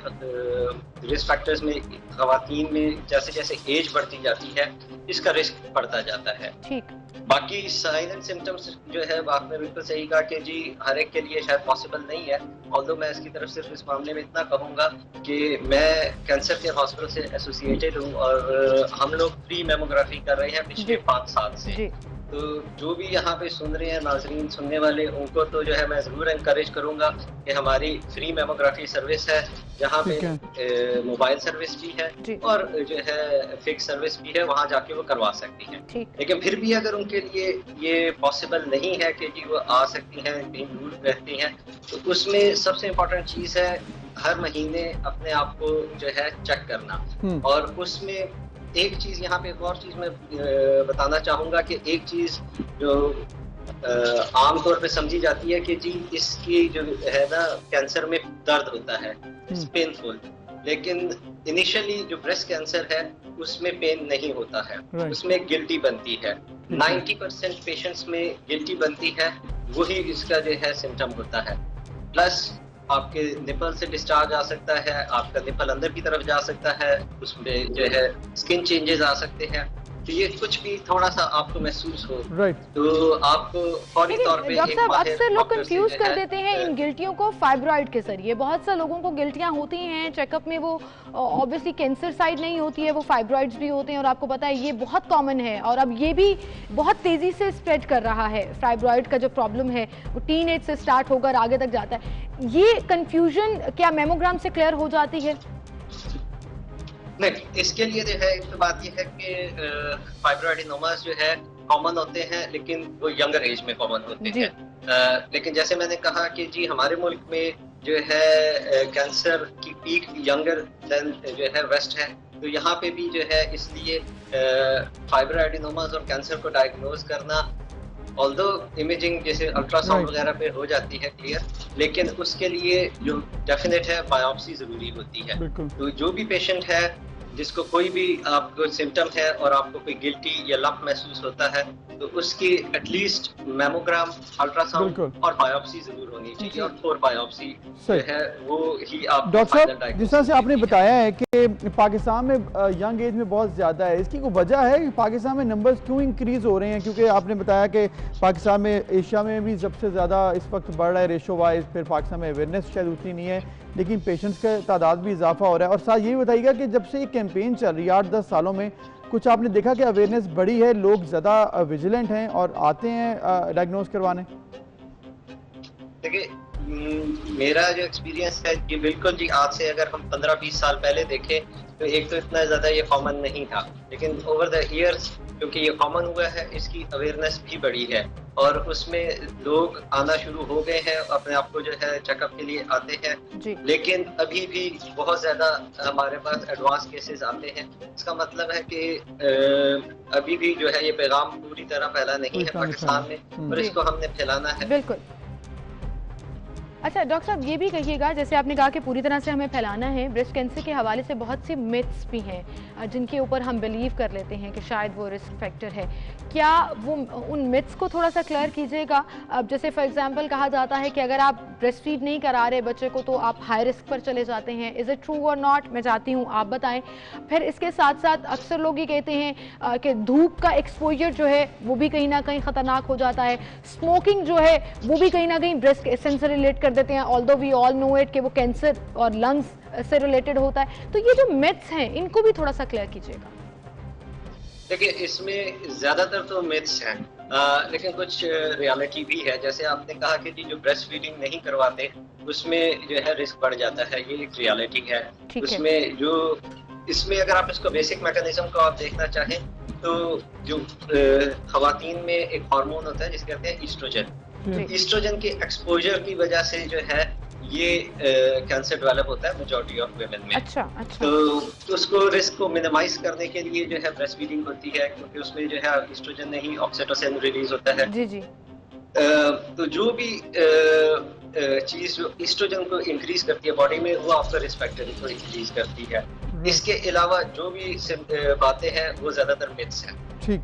रिस्क फैक्टर्स में ख़वातीन में जैसे जैसे एज बढ़ती जाती है इसका रिस्क बढ़ता जाता है। ठीक। बाकी साइन एंड सिम्टम्स जो है आपने बिल्कुल सही कहा कि जी हर एक के लिए शायद पॉसिबल नहीं है, ऑल्दो मैं इसकी तरफ सिर्फ इस मामले में इतना कहूँगा कि मैं कैंसर केयर हॉस्पिटल से एसोसिएटेड हूँ और हम लोग फ्री मेमोग्राफी कर रहे हैं पिछले 5 साल से। तो जो भी यहाँ पे सुन रहे हैं नाजरीन, सुनने वाले, उनको तो जो है मैं ज़रूर encourage करूँगा कि हमारी फ्री मेमोग्राफी सर्विस है, जहाँ पे मोबाइल सर्विस भी है और जो है फिक्स सर्विस भी है, वहाँ जाके वो करवा सकती हैं। लेकिन फिर भी अगर उनके लिए ये पॉसिबल नहीं है कि जी वो आ सकती हैं, कहीं दूर रहती हैं, तो उसमें सबसे इम्पोर्टेंट चीज़ है हर महीने अपने आप को जो है चेक करना। और उसमें एक चीज यहाँ पे, एक और चीज मैं बताना चाहूंगा कि एक चीज जो आमतौर पे समझी जाती है कि जी इसकी जो है ना कैंसर में दर्द होता है, पेनफुल, लेकिन इनिशियली जो ब्रेस्ट कैंसर है उसमें पेन नहीं होता है, उसमें गिल्टी बनती है। 90% पेशेंट्स में गिल्टी बनती है, वही इसका जो है सिम्टम होता है। प्लस आपके निपल से डिस्चार्ज आ सकता है, आपका निपल अंदर की तरफ जा सकता है, उसमें जो है स्किन चेंजेस आ सकते हैं। तो ये कुछ भी थोड़ा सा आपको महसूस हो तो आपको फौरी तौर पे डॉक्टर साहब अक्सर लोग कंफ्यूज कर देते हैं इन गिल्टियों को फाइब्रॉइड के जरिए। बहुत से लोगों को गिल्टियां होती हैं, चेकअप में वो ऑब्वियसली कैंसर साइड नहीं होती है, वो फाइब्रॉइड्स भी होते हैं और आपको पता है ये बहुत कॉमन है और अब ये भी बहुत तेजी से स्प्रेड कर रहा है। फाइब्रॉइड का जो प्रॉब्लम है वो टीन एज से स्टार्ट होकर आगे तक जाता है। ये कंफ्यूजन क्या मेमोग्राम से क्लियर हो जाती है? नहीं, इसके लिए जो है एक तो बात यह है कि फाइब्रोएडिनोमास जो है कॉमन होते हैं, लेकिन वो यंगर एज में कॉमन होते हैं। लेकिन जैसे मैंने कहा कि जी हमारे मुल्क में जो है कैंसर की पीक यंगर देन जो है वेस्ट है, तो यहाँ पे भी जो है इसलिए फाइब्रोएडिनोमास और कैंसर को डायग्नोज करना, ऑल्दो इमेजिंग जैसे अल्ट्रासाउंड वगैरह पे हो जाती है क्लियर, लेकिन उसके लिए जो डेफिनेट है बायोप्सी जरूरी होती है। तो जो भी पेशेंट है जिसको कोई भी आपको सिम्टम है और आपको कोई गिल्टी या लंप महसूस होता है, तो उसकी एटलीस्ट मेमोग्राम, अल्ट्रासाउंड और बायोप्सी जरूर होनी चाहिए और 4 बायोप्सी है वो ही आप। डॉक्टर साहब जिस तरह से आपने बताया है कि पाकिस्तान में यंग एज में बहुत ज़्यादा है, इसकी कोई वजह है कि पाकिस्तान में नंबर्स क्यों इंक्रीज हो रहे हैं? क्योंकि आपने बताया कि पाकिस्तान में एशिया में भी सबसे ज़्यादा इस वक्त बढ़ रहा है रेशो वाइज, फिर पाकिस्तान में अवेयरनेस शायद उतनी नहीं है, लेकिन पेशेंट्स का तादाद भी इजाफा हो रहा है। और साथ ये भी बताइएगा कि जब से ये कैंपेन चल रही है 8-10 सालों में, कुछ आपने देखा कि अवेयरनेस बढ़ी है, लोग ज़्यादा विजिलेंट हैं और आते हैं डायग्नोज करवाने? देखिए मेरा जो एक्सपीरियंस है कि बिल्कुल जी, आज से अगर हम 15-20 साल पहले देखें तो एक तो इतना ज़्यादा ये कॉमन नहीं था, लेकिन ओवर द ईयर्स क्योंकि ये कॉमन हुआ है, इसकी अवेयरनेस भी बढ़ी है और उसमें लोग आना शुरू हो गए हैं, अपने आप को जो है चेकअप के लिए आते हैं। लेकिन अभी भी बहुत ज़्यादा हमारे पास एडवांस केसेस आते हैं। इसका मतलब है कि अभी भी जो है ये पैगाम पूरी तरह फैला नहीं है पाकिस्तान में और इसको हमने फैलाना है। बिल्कुल। अच्छा डॉक्टर साहब ये भी कहिएगा, जैसे आपने कहा कि पूरी तरह से हमें फैलाना है, ब्रेस्ट कैंसर के हवाले से बहुत सी मिथ्स भी हैं जिनके ऊपर हम बिलीव कर लेते हैं कि शायद वो रिस्क फैक्टर है। क्या वो उन मिथ्स को थोड़ा सा क्लियर कीजिएगा? अब जैसे फॉर एग्जांपल कहा जाता है कि अगर आप ब्रेस्ट फीड नहीं करा रहे बच्चे को तो आप हाई रिस्क पर चले जाते हैं। इज़ इट ट्रू और नॉट? मैं चाहती हूँ आप बताएं। फिर इसके साथ साथ अक्सर लोग ये कहते हैं कि धूप का एक्सपोजर जो है वो भी कहीं ना कहीं ख़तरनाक हो जाता है, स्मोकिंग जो है वो भी कहीं ना कहीं ब्रेस्ट कैंसर से रिलेट कर देते हैं, although we all know it कि वो कैंसर और लंग्स से रिलेटेड होता है। तो ये जो मिथ्स हैं इनको भी थोड़ा सा क्लियर कीजिएगा। देखिए इसमें ज्यादातर तो मिथ्स हैं, लेकिन कुछ रियलिटी भी है। जैसे आपने कहा कि जो ब्रेस्ट फीडिंग नहीं करवाते उसमें जो है रिस्क बढ़ जाता है, ये एक रियलिटी है। उसमें जो इसमें अगर आप इसको बेसिक मैकेनिज्म को आप देखना चाहें तो जो खवातीन में एक हार्मोन होता है जिसके कहते हैं ईस्ट्रोजन। ईस्ट्रोजन के एक्सपोजर की वजह से जो है ये कैंसर डेवलप होता है मेजॉरिटी ऑफ वुमेन में। अच्छा। तो उसको रिस्क को मिनिमाइज करने के लिए जो है ब्रेस्ट फीडिंग होती है, क्योंकि उसमें जो है ईस्ट्रोजन नहीं ऑक्सीटोसिन रिलीज होता है। जी। तो जो भी चीज जो ईस्ट्रोजन को इंक्रीज करती है बॉडी में वो आपका रिस्क फैक्टर को इंक्रीज करती है। इसके अलावा जो भी बातें हैं वो ज्यादातर मिथ्स हैं। ठीक।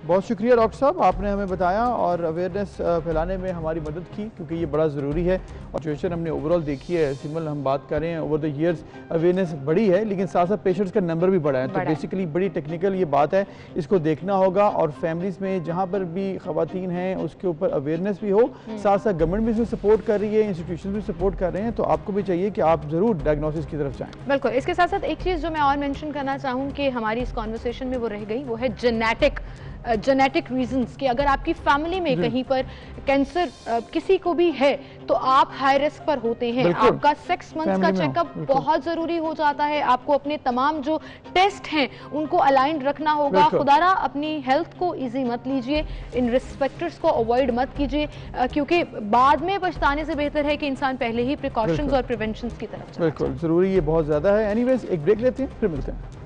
बहुत शुक्रिया डॉक्टर साहब, आपने हमें बताया और अवेयरनेस फैलाने में हमारी मदद की, क्योंकि ये बड़ा ज़रूरी है। और सिचुएशन हमने ओवरऑल देखी है, सिमल हम बात कर रहे हैं ओवर द ईयर्स अवेयरनेस बढ़ी है, लेकिन साथ साथ पेशेंट्स का नंबर भी बढ़ा है। तो बेसिकली बड़ी टेक्निकल ये बात है, इसको देखना होगा और फैमिलीज़ में जहाँ पर भी ख़वातीन हैं उसके ऊपर अवेयरनेस भी हो, साथ साथ गवर्नमेंट भी इसमें सपोर्ट कर रही है, इंस्टीट्यूशन भी सपोर्ट कर रहे हैं। तो आपको भी चाहिए कि आप ज़रूर डायग्नोसिस की तरफ जाएँ। बिल्कुल। इसके साथ साथ एक चीज़ जो मैं और मेंशन करना चाहूँ कि हमारी इस कॉन्वर्सेशन में वो रह गई, वो है जेनेटिक जेनेटिक रीजंस कि अगर आपकी फैमिली में कहीं पर कैंसर किसी को भी है तो आप हाई रिस्क पर होते हैं। आपका 6 मंथ्स का चेकअप बहुत जरूरी हो जाता है। आपको अपने तमाम जो टेस्ट हैं उनको अलाइंड रखना होगा। खुदारा अपनी हेल्थ को इजी मत लीजिए, इन रिस्क फैक्टर्स को अवॉइड मत कीजिए, क्योंकि बाद में पछताने से बेहतर है कि इंसान पहले ही प्रिकॉशंस और प्रिवेंशंस की तरफ चले। बिल्कुल जरूरी, ये बहुत ज्यादा है। एनीवेज एक ब्रेक लेते हैं, फिर मिलते हैं।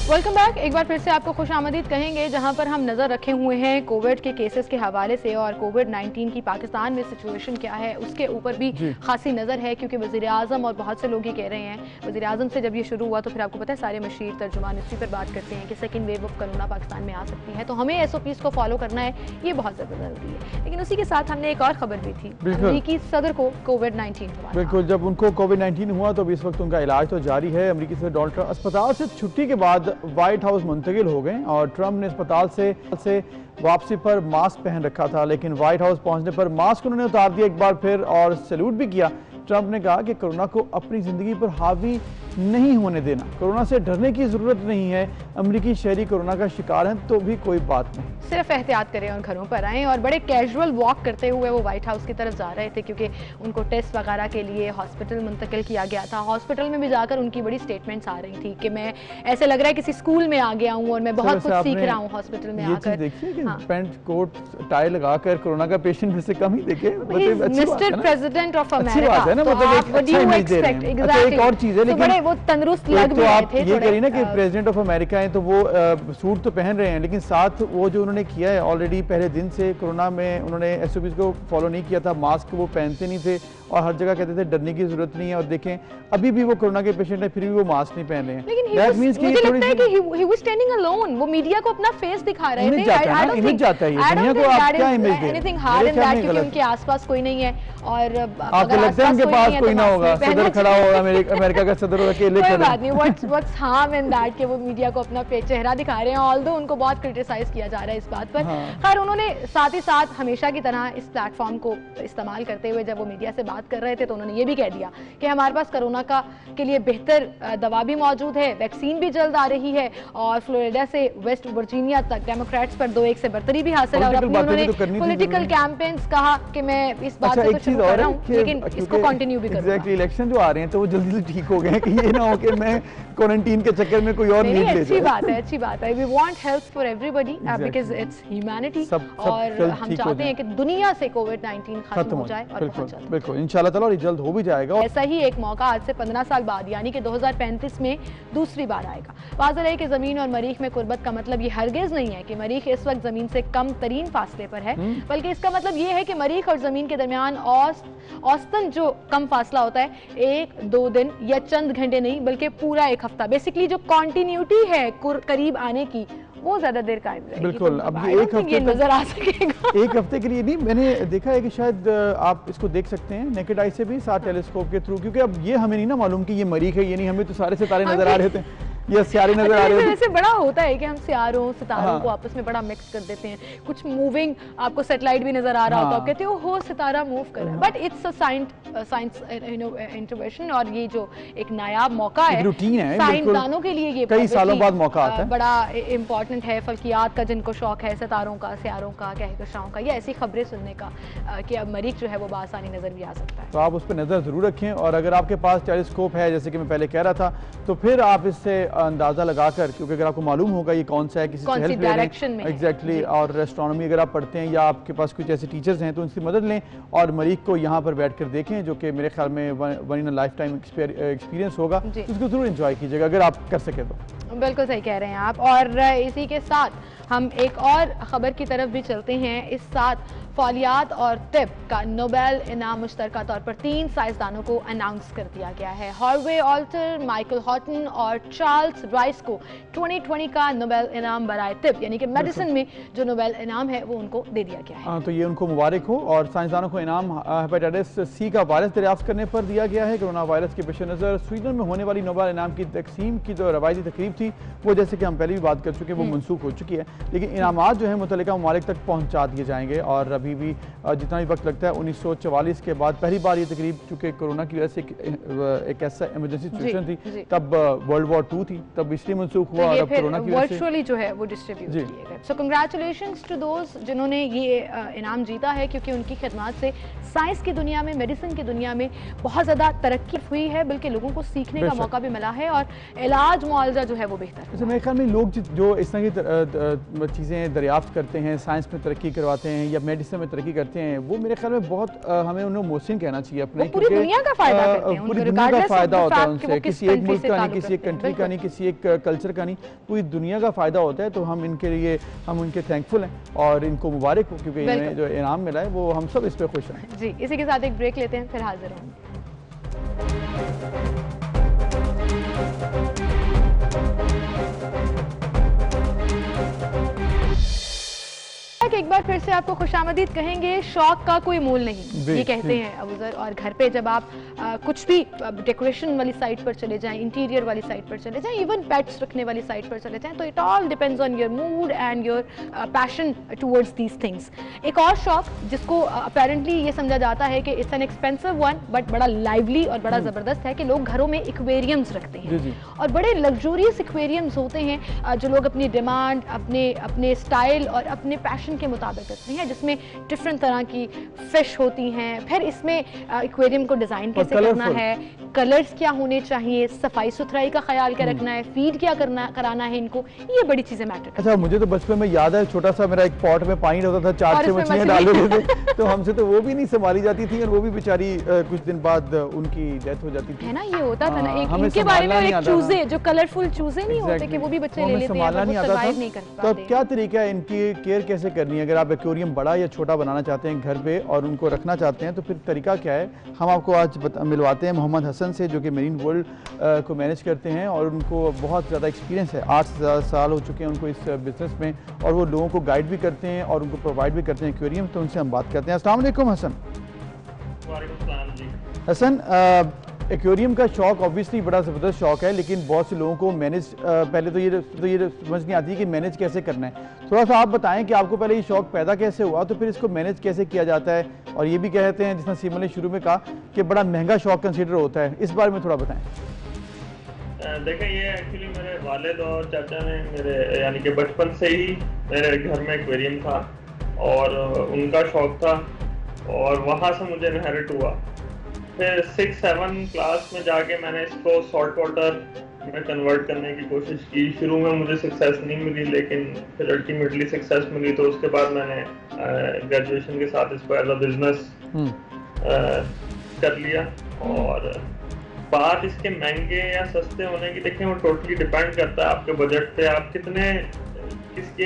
Welcome back. एक बार फिर से आपको खुशामदीद कहेंगे, जहां पर हम नज़र रखे हुए हैं कोविड के केसेस के हवाले से और कोविड-19 की पाकिस्तान में सिचुएशन क्या है उसके ऊपर भी खासी नज़र है, क्योंकि वज़ीर-ए-आज़म और बहुत से लोग ये कह रहे हैं, वज़ीर-ए-आज़म से जब ये शुरू हुआ तो फिर आपको पता है सारे मशीर तर्जुमान इसी पर बात करते हैं कि second wave of corona Pakistan में आ सकती है, तो हमें SOPs को फॉलो करना है, ये बहुत ज़्यादा ज़रूरी है। लेकिन उसी के साथ हमने एक और खबर भी थी, अमरीकी सदर को कोविड-19 हुआ। बिल्कुल, जब उनको कोविड-19 हुआ तो इस वक्त उनका इलाज तो जारी है। अमरीकी सदर डोनाल्ड ट्रंप अस्पताल से छुट्टी के बाद व्हाइट हाउस मुंतकिल हो गए और ट्रंप ने अस्पताल से वापसी पर मास्क पहन रखा था, लेकिन व्हाइट हाउस पहुंचने पर मास्क उन्होंने उतार दिया एक बार फिर और सैल्यूट भी किया। ट्रंप ने कहा कि कोरोना को अपनी जिंदगी पर हावी नहीं होने देना, कोरोना से डरने की जरूरत नहीं है, अमरीकी शहरी कोरोना का शिकार हैं तो भी कोई बात नहीं, सिर्फ एहतियात करें और घरों पर आएं। और बड़े कैजुअल वॉक करते हुए वो व्हाइट हाउस की तरफ जा रहे थे, क्योंकि उनको टेस्ट वगैरह के लिए हॉस्पिटल मुंतकिल किया गया था। हॉस्पिटल में भी जाकर उनकी बड़ी स्टेटमेंट्स आ रही थी कि मैं ऐसे लग रहा है किसी स्कूल में आ गया हूँ और मैं बहुत कुछ सीख रहा हूँ हॉस्पिटल में आकर। देखिए कि पैंट कोट टाई लगाकर कोरोना का पेशेंट फिर से कम ही देखे। मिस्टर प्रेसिडेंट ऑफ अमेरिका, एक और चीज है, लेकिन वो तंदुरुस्त तो आप ये करिए ना कि प्रेसिडेंट ऑफ अमेरिका हैं तो वो सूट तो पहन रहे हैं, लेकिन साथ वो जो उन्होंने किया है ऑलरेडी पहले दिन से कोरोना में उन्होंने SOPs को फॉलो नहीं किया था, मास्क वो पहनते नहीं थे और हर जगह कहते थे डरने की जरूरत नहीं है। और देखें अभी भी वो कोरोना के पेशेंट है फिर भी वो मास्क नहीं पहन रहे हैं। मुझे लगता है कि he was standing alone, वो मीडिया को अपना फेस दिखा रहे थे। इमेज जाता है, दुनिया को आप क्या इमेज दे रहे हैं, क्योंकि उनके आसपास कोई नहीं है और आपको लगता है उनके पास कोई ना होगा, सदर खड़ा होगा, अमेरिका का सदर अकेले खड़ा। कोई बात नहीं, व्हाट्स हार्म इन दैट कि वो मीडिया को अपना चेहरा दिखा रहे हैं, ऑल्दो उनको बहुत क्रिटिसाइज किया जा रहा है इस बात पर। खैर उन्होंने साथ ही साथ हमेशा की तरह इस प्लेटफॉर्म को इस्तेमाल करते हुए जब वो मीडिया से बात कर रहे थे तो उन्होंने ये भी कह दिया कि हमारे पास कोरोना के लिए बेहतर दवा भी मौजूद है, वैक्सीन भी जल्द आ रही है और फ्लोरिडा से वेस्ट वर्जीनिया तक डेमोक्रेट्स पर 2-1 से बढ़तरी भी हासिल है। और अपनी उन्होंने पॉलिटिकल कैंपेन्स कहा कि मैं इस बात को शुरू कर रहा हूं लेकिन इसको कंटिन्यू भी करूंगा। एग्जैक्टली, इलेक्शन जो आ रहे हैं तो वो जल्दी से ठीक हो गए कि ये ना हो कि मैं क्वारंटीन के चक्कर में कोई और लीड ले जाए। अच्छी बात है। We want health for everybody because it's humanity और हम चाहते हैं कि दुनिया से कोविड-19 खत्म हो जाए और बहुत जल्द। बिल्कुल इंशाल्लाह ताला, और जल्द हो भी जाएगा। ऐसा ही एक मौका आज से 15 साल बाद यानी कि 2035 में दूसरी बार आएगा। वाज़ेह है कि ज़मीन और मरीख में कुर्बत का मतलब ये हरगिज़ नहीं है कि मरीख इस वक्त ज़मीन से कम तरीन फासले पर है, बल्कि इसका मतलब ये है कि मरीख और ज़मीन के दरमियान औसतन जो कम फासला होता है 1-2 दिन या चंद घंटे नहीं बल्कि पूरा एक हफ्ता, बेसिकली जो कॉन्टिन्यूटी है करीब आने की वो ज्यादा देर कायम रहेगी। बिल्कुल, अब ये एक हफ्ते नजर आ सकेगा। एक हफ्ते के लिए नहीं, मैंने देखा है कि शायद आप इसको देख सकते हैं नेकेड आई से भी, साथ टेलीस्कोप के थ्रू, क्योंकि अब ये हमें नहीं ना मालूम कि ये मरीख है ये नहीं, हमें तो सारे सितारे नजर आ रहे थे, ये सियारे नजर आ रहे थे। ऐसे बड़ा होता है कि हम सियारों सितारों को आपस में बड़ा मिक्स कर देते हैं, कुछ मूविंग आपको सैटेलाइट भी नजर आ रहा होता है, आप कहते हो सितारा मूव कर रहा है, but it's a science intervention और ये जो एक नायाब मौका है, रूटीन है, साइंसदानों के लिए ये कई सालों बाद मौका आता है, बड़ा इम्पोर्टेंट है। फल्कियात का जिनको शौक है, सितारों का, सियारों का, कहकशाओं का, या ऐसी खबरें सुनने का कि अब मरीख जो है वो बासानी नजर भी आ सकता है, तो आप उस पर नजर जरूर रखें। और अगर आपके पास टेलीस्कोप है जैसे कि मैं पहले कह रहा था, तो फिर आप इससे अंदाजा लगाकर, क्योंकि अगर आपको मालूम होगा ये कौन सा है, किसी से हेल्प ले लें, एग्जैक्टली, और एस्ट्रोनॉमी अगर आप पढ़ते हैं या आपके पास कुछ ऐसे टीचर्स हैं तो उनकी मदद लें और मरीख को यहाँ पर बैठ कर देखें, जो कि मेरे ख्याल में one in a life time experience होगा, उसको जरूर एंजॉय कीजिएगा अगर आप कर सके तो। बिल्कुल सही कह रहे हैं आप। और इसी के साथ हम एक और खबर की तरफ भी चलते हैं। इस साथ फौलियात और तिब का नोबेल इनाम मुश्तरका तौर पर 3 साइंसदानों को अनाउंस कर दिया गया है। हॉर्वे ऑल्टर, माइकल हॉटन और चार्ल्स राइस को 2020 का नोबेल इनाम बराए तिब यानी कि मेडिसिन में जो नोबेल इनाम है वो उनको दे दिया गया है। तो ये उनको मुबारक हो। और साइंसदानों को इनाम हेपेटाइटिस सी का वायरस दरियाफ्त करने पर दिया गया है। कोरोना वायरस के पेश नज़र स्वीडन में होने वाली नोबेल इनाम की तकसीम की जो रवायती तकरीब थी वो, जैसे कि हम पहले भी बात कर चुके हैं, वो मनसूख हो चुकी है, लेकिन इनामात जो है मुतल्लिका ममालिक तक पहुँचा दिए जाएंगे और अभी हुई हुई जितना भी वक्त लगता है 1944 के बाद पहली बार ये तकरीब, चूँकि कोरोना की वजह से एक ऐसा इमरजेंसी सिचुएशन थी, तब वर्ल्ड वॉर 2 थी, तब इसलिए मनसूख हुआ और अब कोरोना की वजह से वर्चुअली जो है वो डिस्ट्रीब्यूट किए गए। सो कंग्रेचुलेशंस टू दोज जिन्होंने ये इनाम जीता है, क्योंकि उनकी खिदमत से साइंस की दुनिया में, मेडिसिन की दुनिया में बहुत ज़्यादा तरक्की हुई है, बल्कि लोगों को सीखने का मौका भी मिला है और इलाज मुआवजा जो है वो बेहतर। अच्छा, मेरे ख्याल में लोग जो इस तरह की चीज़ें दरियाफ्त करते हैं, साइंस में तरक्की करवाते हैं या मेडिसिन में तरक्की करते हैं, वो मेरे ख्याल में बहुत हमें उन्हें मोहसिन कहना चाहिए अपने, पूरी दुनिया का फायदा करते हैं, पूरी दुनिया का फायदा होता है उनसे, किसी एक मुल्क का नहीं, किसी एक कंट्री का नहीं, किसी एक कल्चर का नहीं, पूरी दुनिया का फायदा होता है। तो हम इनके लिए हम उनके थैंकफुल हैं और इनको मुबारक हो, क्योंकि इन्हें जो इनाम मिला है वो हम सब इस पर खुश हैं। जी, इसी के साथ एक ब्रेक लेते हैं, फिर हाजिर होंगे। एक बार फिर से आपको खुशामदीद कहेंगे। शौक का कोई मूल नहीं, ये कहते हैं अबूजर। और घर पे जब आप कुछ भी डेकोरेशन वाली साइट पर चले जाएं, इंटीरियर वाली साइट पर चले जाएं, इवन पेट्स रखने वाली साइट पर चले जाएं, तो it all depends on your mood and your passion towards these things. एक और शौक जिसको अपेरेंटली ये समझा जाता है कि it's an expensive one but बड़ा लाइवली और बड़ा ज़बरदस्त है कि लोग घरों में एक्वेरियम्स रखते हैं और बड़े लग्जूरियस एक्वेरियम्स होते हैं जो लोग अपनी डिमांड, अपने स्टाइल और अपने पैशन के मुताबिक रखते हैं, जिसमें डिफरेंट तरह की फिश होती हैं। फिर इसमें एक्वेरियम को डिज़ाइन कैसे करना है, कलर्स क्या होने चाहिए, सफाई सुथराई का ख्याल क्या रखना है, फीड क्या कराना है इनको, ये बड़ी चीज़ें मैटर करती हैं। अच्छा, मुझे तो बचपन में याद है, छोटा सा मेरा एक पॉट में पानी रहता था, 4-6 मछलियाँ डाल देते थे, तो हमसे तो वो भी नहीं संभाली जाती थी और वो भी बेचारी कुछ दिन बाद उनकी डेथ हो जाती थी, है ना। ये होता था ना, इनके बारे में एक चूजे, जो कलरफुल चूजे नहीं होते कि वो भी बच्चे ले लेते हैं, वो सर्वाइव नहीं कर पाते। तो क्या तरीका है इनकी केयर कैसे करनी है? अगर आप एक्वेरियम बड़ा या छोटा बनाना चाहते हैं घर पे और उनको रखना चाहते हैं, तो फिर तरीका क्या है? हम आपको आज मिलवाते हैं मोहम्मद हसन से, जो कि मेरीन वर्ल्ड को मैनेज करते हैं और उनको बहुत ज़्यादा एक्सपीरियंस है, 8 साल हो चुके हैं उनको इस बिज़नेस में, और वो लोगों को गाइड भी करते हैं और उनको प्रोवाइड भी करते हैं एक्वेरियम। तो उनसे हम बात करते हैं। अस्सलाम वालेकुम हसन। हसन, एक्वेरियम का शौक ऑब्वियसली बड़ा ज़बरदस्त शौक है, लेकिन बहुत से लोगों को मैनेज पहले तो ये समझ नहीं आती कि मैनेज कैसे करना है। थोड़ा सा आप बताएं कि आपको पहले ये शौक पैदा कैसे हुआ, तो फिर इसको मैनेज कैसे किया जाता है। और ये भी कहते हैं, जिसने सीमा ने शुरू में कहा कि बड़ा महंगा शौक कंसिडर होता है, इस बारे में थोड़ा बताएं। देखें, ये एक्चुअली मेरे वालिद और चाचा ने मेरे यानी कि बचपन से ही मेरे घर में एक्वेरियम था और उनका शौक था और वहाँ से मुझे इनहेरिट हुआ। फिर 6-7 क्लास में जाके मैंने इसको सॉल्ट वाटर में कन्वर्ट करने की कोशिश की। शुरू में मुझे सक्सेस नहीं मिली, लेकिन फिर अल्टीमेटली सक्सेस मिली। तो उसके बाद मैंने ग्रेजुएशन के साथ इसको एज अ बिजनेस कर लिया। और बात इसके महंगे या सस्ते होने की, देखें वो टोटली डिपेंड करता है आपके बजट पे। आप कितने किसके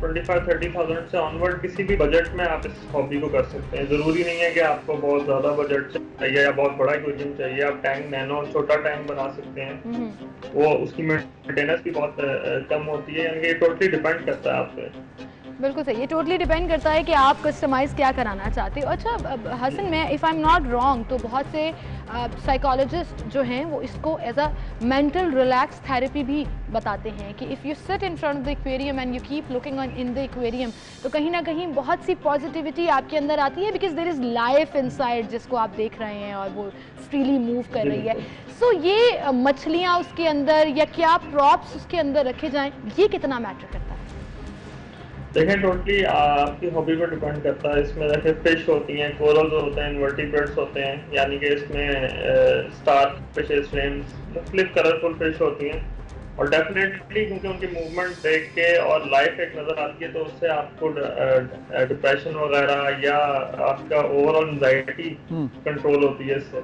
25,000 से ऑनवर्ड किसी भी बजट में आप इस हॉबी को कर सकते हैं। ज़रूरी नहीं है कि आपको बहुत ज़्यादा बजट चाहिए या बहुत बड़ा एक्वेरियम चाहिए। आप टैंक नैनो छोटा टैंक बना सकते हैं, वो उसकी मेंटेनेंस भी बहुत कम होती है। यानी कि टोटली डिपेंड करता है आप पे। बिल्कुल सही, ये टोटली डिपेंड करता है कि आप कस्टमाइज़ क्या कराना चाहते हो। अच्छा हसन, मैं if I am not wrong, तो बहुत से साइकोलॉजिस्ट जो हैं वो इसको as a mental relax therapy भी बताते हैं कि if you sit in front of the aquarium and you keep looking on in the aquarium, तो कहीं ना कहीं बहुत सी पॉजिटिविटी आपके अंदर आती है, because there is life inside जिसको आप देख रहे हैं और वो फ्रीली मूव कर रही है। सो ये मछलियाँ उसके अंदर या क्या प्रॉप्स उसके अंदर रखे जाएँ, ये कितना मैटर करता है? देखें, टोटली आपकी हॉबी पर डिपेंड करता है। इसमें देखिए फिश होती हैं, कोरल्स होते हैं, इन्वर्टिब्रेट्स होते हैं, यानी कि इसमें स्टार फिशेस, फ्लेम्स, मुख्तलिफ कलरफुल फिश होती हैं। और डेफिनेटली क्योंकि उनकी मूवमेंट देख के और लाइफ एक नज़र आती है, तो उससे आपको डिप्रेशन वगैरह या आपका ओवरऑल एंजाइटी कंट्रोल होती है इससे।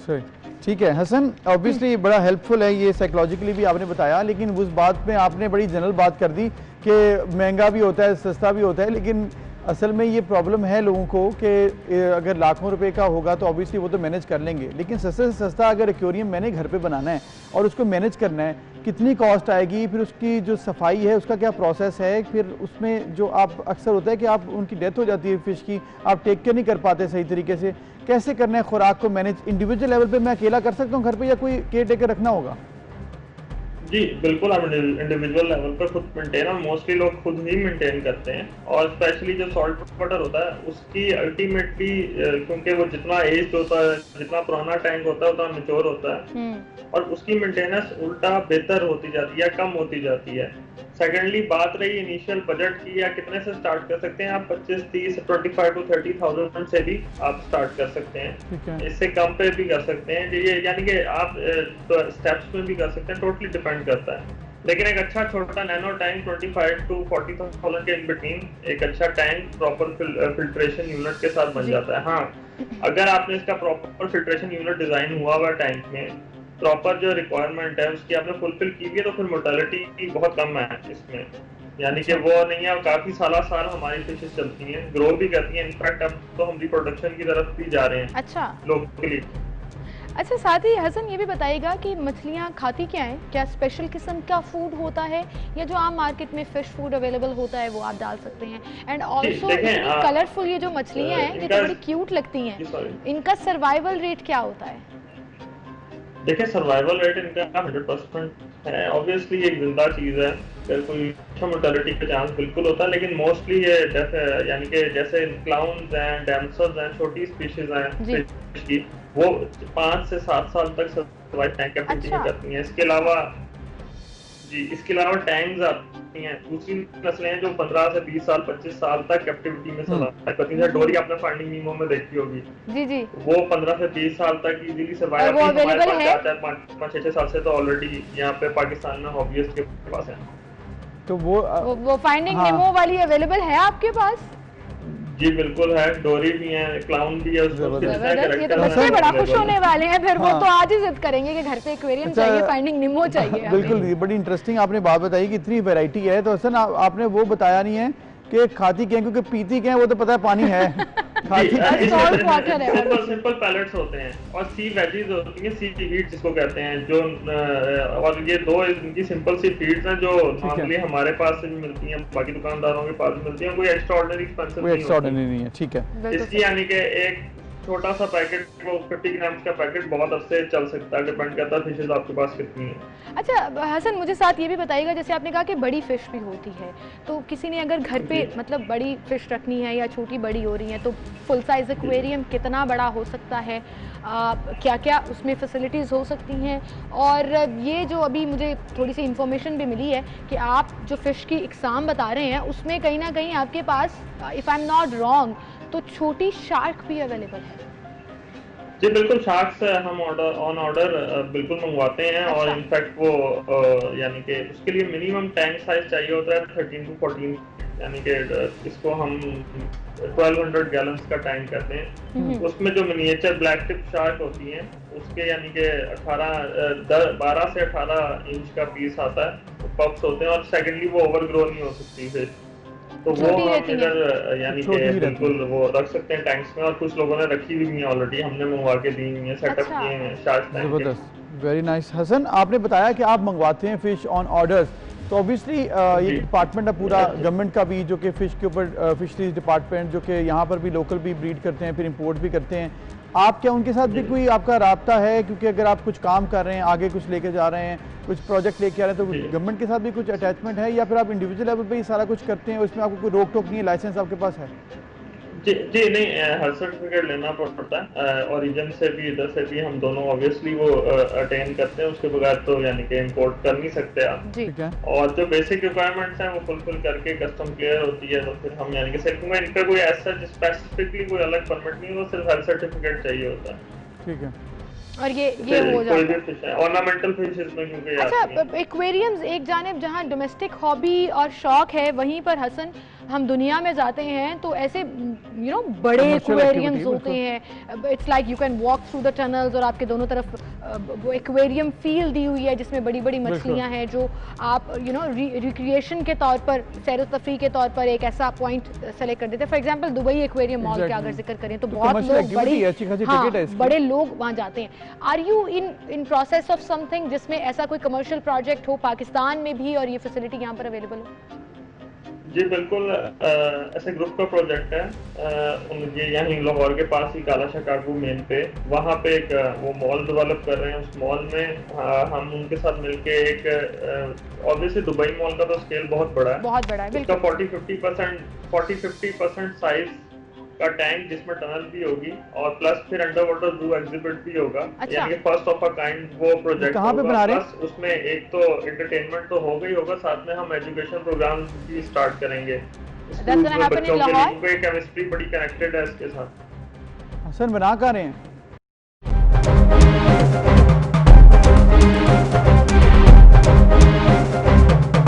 सही, ठीक है हसन, ऑब्वियसली बड़ा हेल्पफुल है ये, साइकोलॉजिकली भी आपने बताया, लेकिन उस बात में आपने बड़ी जनरल बात कर दी कि महंगा भी होता है, सस्ता भी होता है, लेकिन असल में ये प्रॉब्लम है लोगों को कि अगर लाखों रुपए का होगा तो ऑब्वियसली वो तो मैनेज कर लेंगे, लेकिन सस्ते से सस्ता अगर एक्वेरियम मैंने घर पे बनाना है और उसको मैनेज करना है, कितनी कॉस्ट आएगी, फिर उसकी जो सफाई है उसका क्या प्रोसेस है, फिर उसमें जो आप अक्सर होता है कि आप उनकी डेथ हो जाती है फिश की, आप टेक केयर नहीं कर पाते सही तरीके से, कैसे करना है खुराक को मैनेज? इंडिविजुअल लेवल पे मैं अकेला कर सकता हूँ घर पे या कोई केयर टेकर रखना होगा? जी बिल्कुल, आप इंडिविजुअल लेवल पर खुद मेंटेन, और मोस्टली लोग खुद ही मेंटेन करते हैं। और स्पेशली जो सॉल्ट वाटर होता है उसकी अल्टीमेटली, क्योंकि वो जितना एज होता है, जितना पुराना टैंक होता है उतना मैच्योर होता है, और उसकी मेंटेनेंस उल्टा बेहतर होती जाती है, कम होती जाती है। सेकेंडली बात रही इनिशियल बजट की, या कितने से स्टार्ट कर सकते हैं आप, 25, 30, 25 to 30,000 से भी आप स्टार्ट कर सकते हैं। इससे कम पे भी कर सकते हैं, ये यानी कि आप स्टेप्स में भी कर सकते हैं, टोटली डिपेंड करता है। लेकिन एक अच्छा छोटा नैनो टैंक 25 to 40,000 के इन बिटवीन एक अच्छा टैंक प्रॉपर फिल्ट्रेशन यूनिट के साथ बन जाता है। हाँ, अगर आपने इसका प्रॉपर फिल्ट्रेशन यूनिट डिजाइन हुआ हुआ टैंक में, प्रॉपर जो रिक्वायरमेंट है उसकी आपने फुलफिल की है, तो फिर मोर्टेलिटी बहुत कम है इसमें, यानी कि वो नहीं है। और काफी साल हमारी फिशेस चलती हैं, ग्रो भी करती हैं, इनफैक्ट अब तो हम रिप्रोडक्शन की तरफ भी जा रहे हैं। अच्छा, लोकली। अच्छा, साथ ही हसन ये भी बताइएगा कि मछलियाँ खाती क्या हैं? क्या स्पेशल किस्म का फूड होता है, या जो आम मार्केट में फिश फूड अवेलेबल होता है वो आप डाल सकते हैं? एंड ऑल्सो कलरफुल ये जो मछलियाँ हैं ये तो बड़ी क्यूट लगती हैं, इनका सर्वाइवल रेट क्या होता है? देखिए, सर्वाइवल रेट इनका 100% है। ऑब्वियसली ये जिंदा चीज है, कोई अच्छा मोर्टेलिटी का चांस बिल्कुल होता है, लेकिन मोस्टली ये यानी कि जैसे क्लाउन्स हैं, डैमसल्स हैं, छोटी स्पीशीज हैं फिश की, वो 5 से 7 साल तक सर्वाइव कैपेसिटी में करती हैं। इसके अलावा टैंग्स आती हैं, दूसरी नस्लें हैं जो 15 से 20 साल 25 साल तक कैप्टिविटी में सर्वाइव करती हैं। डोरी आपने फाइंडिंग नीमो में देखी होगी, जी वो 15 से 20 साल तक इजीली सर्वाइव करती है। हमारे पास 4-5-6 साल से तो ऑलरेडी यहाँ पे पाकिस्तान में हॉबीइस्ट के पास है। तो वो फाइंडिंग नीमो वाली अवेलेबल है आपके पास? जी बिल्कुल है, डोरी भी है, क्लाउन भी है। ये तो बच्चे बड़ा खुश होने वाले हैं फिर। वो तो आज ही जिद करेंगे कि घर पे एक्वेरियम चाहिए, फाइंडिंग निमो चाहिए। बिल्कुल, बड़ी इंटरेस्टिंग आपने बात बताई कि इतनी वैरायटी है। तो हसन आपने वो बताया नहीं है कि खाती क्या, क्योंकि पीती क्या है वो तो पता है, पानी है, सिंपल पैलेट्स होते हैं, और सी वेजीज होती हैं, सी फीड जिसको कहते हैं, जो और ये दो इनकी सिंपल सी फीड्स हैं जो नॉर्मली हमारे पास से भी मिलती हैं, बाकी दुकानदारों के पास मिलती हैं, कोई एक्स्ट्राऑर्डिनरी एक्सपेंसिव नहीं है। ठीक है, इसकी यानी कि एक छोटा सा पैकेट, वो 50 ग्राम का पैकेट बहुत अच्छे चल सकता है, डिपेंड करता है फिशेस आपके पास कितनी है। अच्छा हसन, मुझे साथ ये भी बताइएगा, जैसे आपने कहा कि बड़ी फिश भी होती है, तो किसी ने अगर घर पे मतलब बड़ी फिश रखनी है या छोटी बड़ी हो रही है, तो फुल साइज एक्वेरियम कितना बड़ा हो सकता है, क्या क्या उसमें फैसिलिटीज़ हो सकती हैं? और ये जो अभी मुझे थोड़ी सी इन्फॉर्मेशन भी मिली है कि आप जो फ़िश की इकसाम बता रहे हैं उसमें कहीं ना कहीं आपके पास, if I am not wrong, तो छोटी शार्क भी अवेलेबल है। जी बिल्कुल, शार्क्स हम ऑन ऑर्डर बिल्कुल मंगवाते हैं। अच्छा। और इनफैक्ट वो यानी कि उसके लिए मिनिमम टैंक साइज चाहिए होता है 13 to 14, यानी कि इसको हम 1200 गैलन्स का टैंक करते हैं। उसमें जो मिनिएचर ब्लैक टिप शार्क होती हैं उसके यानी कि 12 से 18 इंच का पीस आता है, पप्स होते हैं, और सेकेंडली वो ओवरग्रो नहीं हो सकती फिश, तो वो हम इधर यानी कि बिल्कुल वो रख सकते हैं टैंक्स में, और कुछ लोगों ने रखी हुई है ऑलरेडी, हमने मंगवा के दी हुई है, सेटअप किए हैं शार्क टैंक। जबरदस्त, वेरी नाइस। हसन, आपने बताया कि आप मंगवाते हैं फिश ऑन ऑर्डर्स, तो ऑब्वियसली ये डिपार्टमेंट है पूरा गवर्नमेंट का भी, जो कि फ़िश के ऊपर फिशरीज डिपार्टमेंट जो कि यहाँ पर भी लोकल भी ब्रीड करते हैं, फिर इंपोर्ट भी करते हैं। आप क्या उनके साथ भी कोई आपका राब्ता है? क्योंकि अगर आप कुछ काम कर रहे हैं, आगे कुछ लेके जा रहे हैं, कुछ प्रोजेक्ट लेके आ रहे हैं, तो गवर्नमेंट के साथ भी कुछ अटैचमेंट है, या फिर आप इंडिविजुअल लेवल पे ही सारा कुछ करते हैं, उसमें आपको कोई रोक टोक नहीं है, लाइसेंस आपके पास है? जी नहीं, हर सर्टिफिकेट लेना पड़ता है, ओरिजिन से भी इधर से भी, हम दोनों ऑब्वियसली वो अटेन करते हैं, उसके बगैर तो यानी कि इंपोर्ट कर नहीं सकते आप। ठीक है। और जो बेसिक रिक्वायरमेंट्स हैं वो फुलफिल करके कस्टम क्लियर होती है, तो फिर हम यानी कि सिर्फ में इनका कोई ऐसा स्पेसिफिकली कोई अलग परमिट नहीं, वो सिर्फ हेल्थ सर्टिफिकेट चाहिए होता है। ठीक है, और ये हो जाता है ऑर्नामेंटल फिशेस में, क्योंकि अच्छा एक्वेरियम्स एक जानिब जहाँ डोमेस्टिक हॉबी और शौक है, वहीं पर हसन हम दुनिया में जाते हैं तो ऐसे बड़े एक्वेरियम्स होते हैं, it's like you can walk through the tunnels, और आपके दोनों तरफ वो एक्वेरियम फील दी हुई है जिसमें बड़ी बड़ी मछलियां हैं, जो आप रिक्रिएशन के तौर पर, सैर तफरी के तौर पर एक ऐसा पॉइंट सेलेक्ट कर देते हैं। For example Dubai aquarium mall का अगर जिक्र करें तो बहुत लोग बड़े लोग वहाँ जाते हैं। Are you in process of something जिसमें ऐसा कोई कमर्शियल प्रोजेक्ट हो पाकिस्तान में भी और ये फैसिलिटी यहाँ पर अवेलेबल हो? जी बिल्कुल, ऐसे ग्रुप का प्रोजेक्ट है। ये यहीं लाहौर के पास ही काला शिकागो मेन पे, वहाँ पे एक वो मॉल डेवलप कर रहे हैं। उस मॉल में हम उनके साथ मिलके एक ऑब्वियसली दुबई मॉल का तो स्केल बहुत बड़ा है, इसका 40-50% साइज का टैंक जिसमें टनल भी होगी और प्लस फिर अंडर वाटर जू एग्जिबिट भी होगा। यानी कि फर्स्ट ऑफ अ काइंड वो प्रोजेक्ट कहाँ पे बना रहे हैं? प्लस उसमें एक तो एंटरटेनमेंट तो होगा ही होगा, साथ में हम एजुकेशन प्रोग्राम भी स्टार्ट करेंगे। बच्चों के लिए केमिस्ट्री बड़ी कनेक्टेड है इसके साथ। हसन बना कर रहे हैं।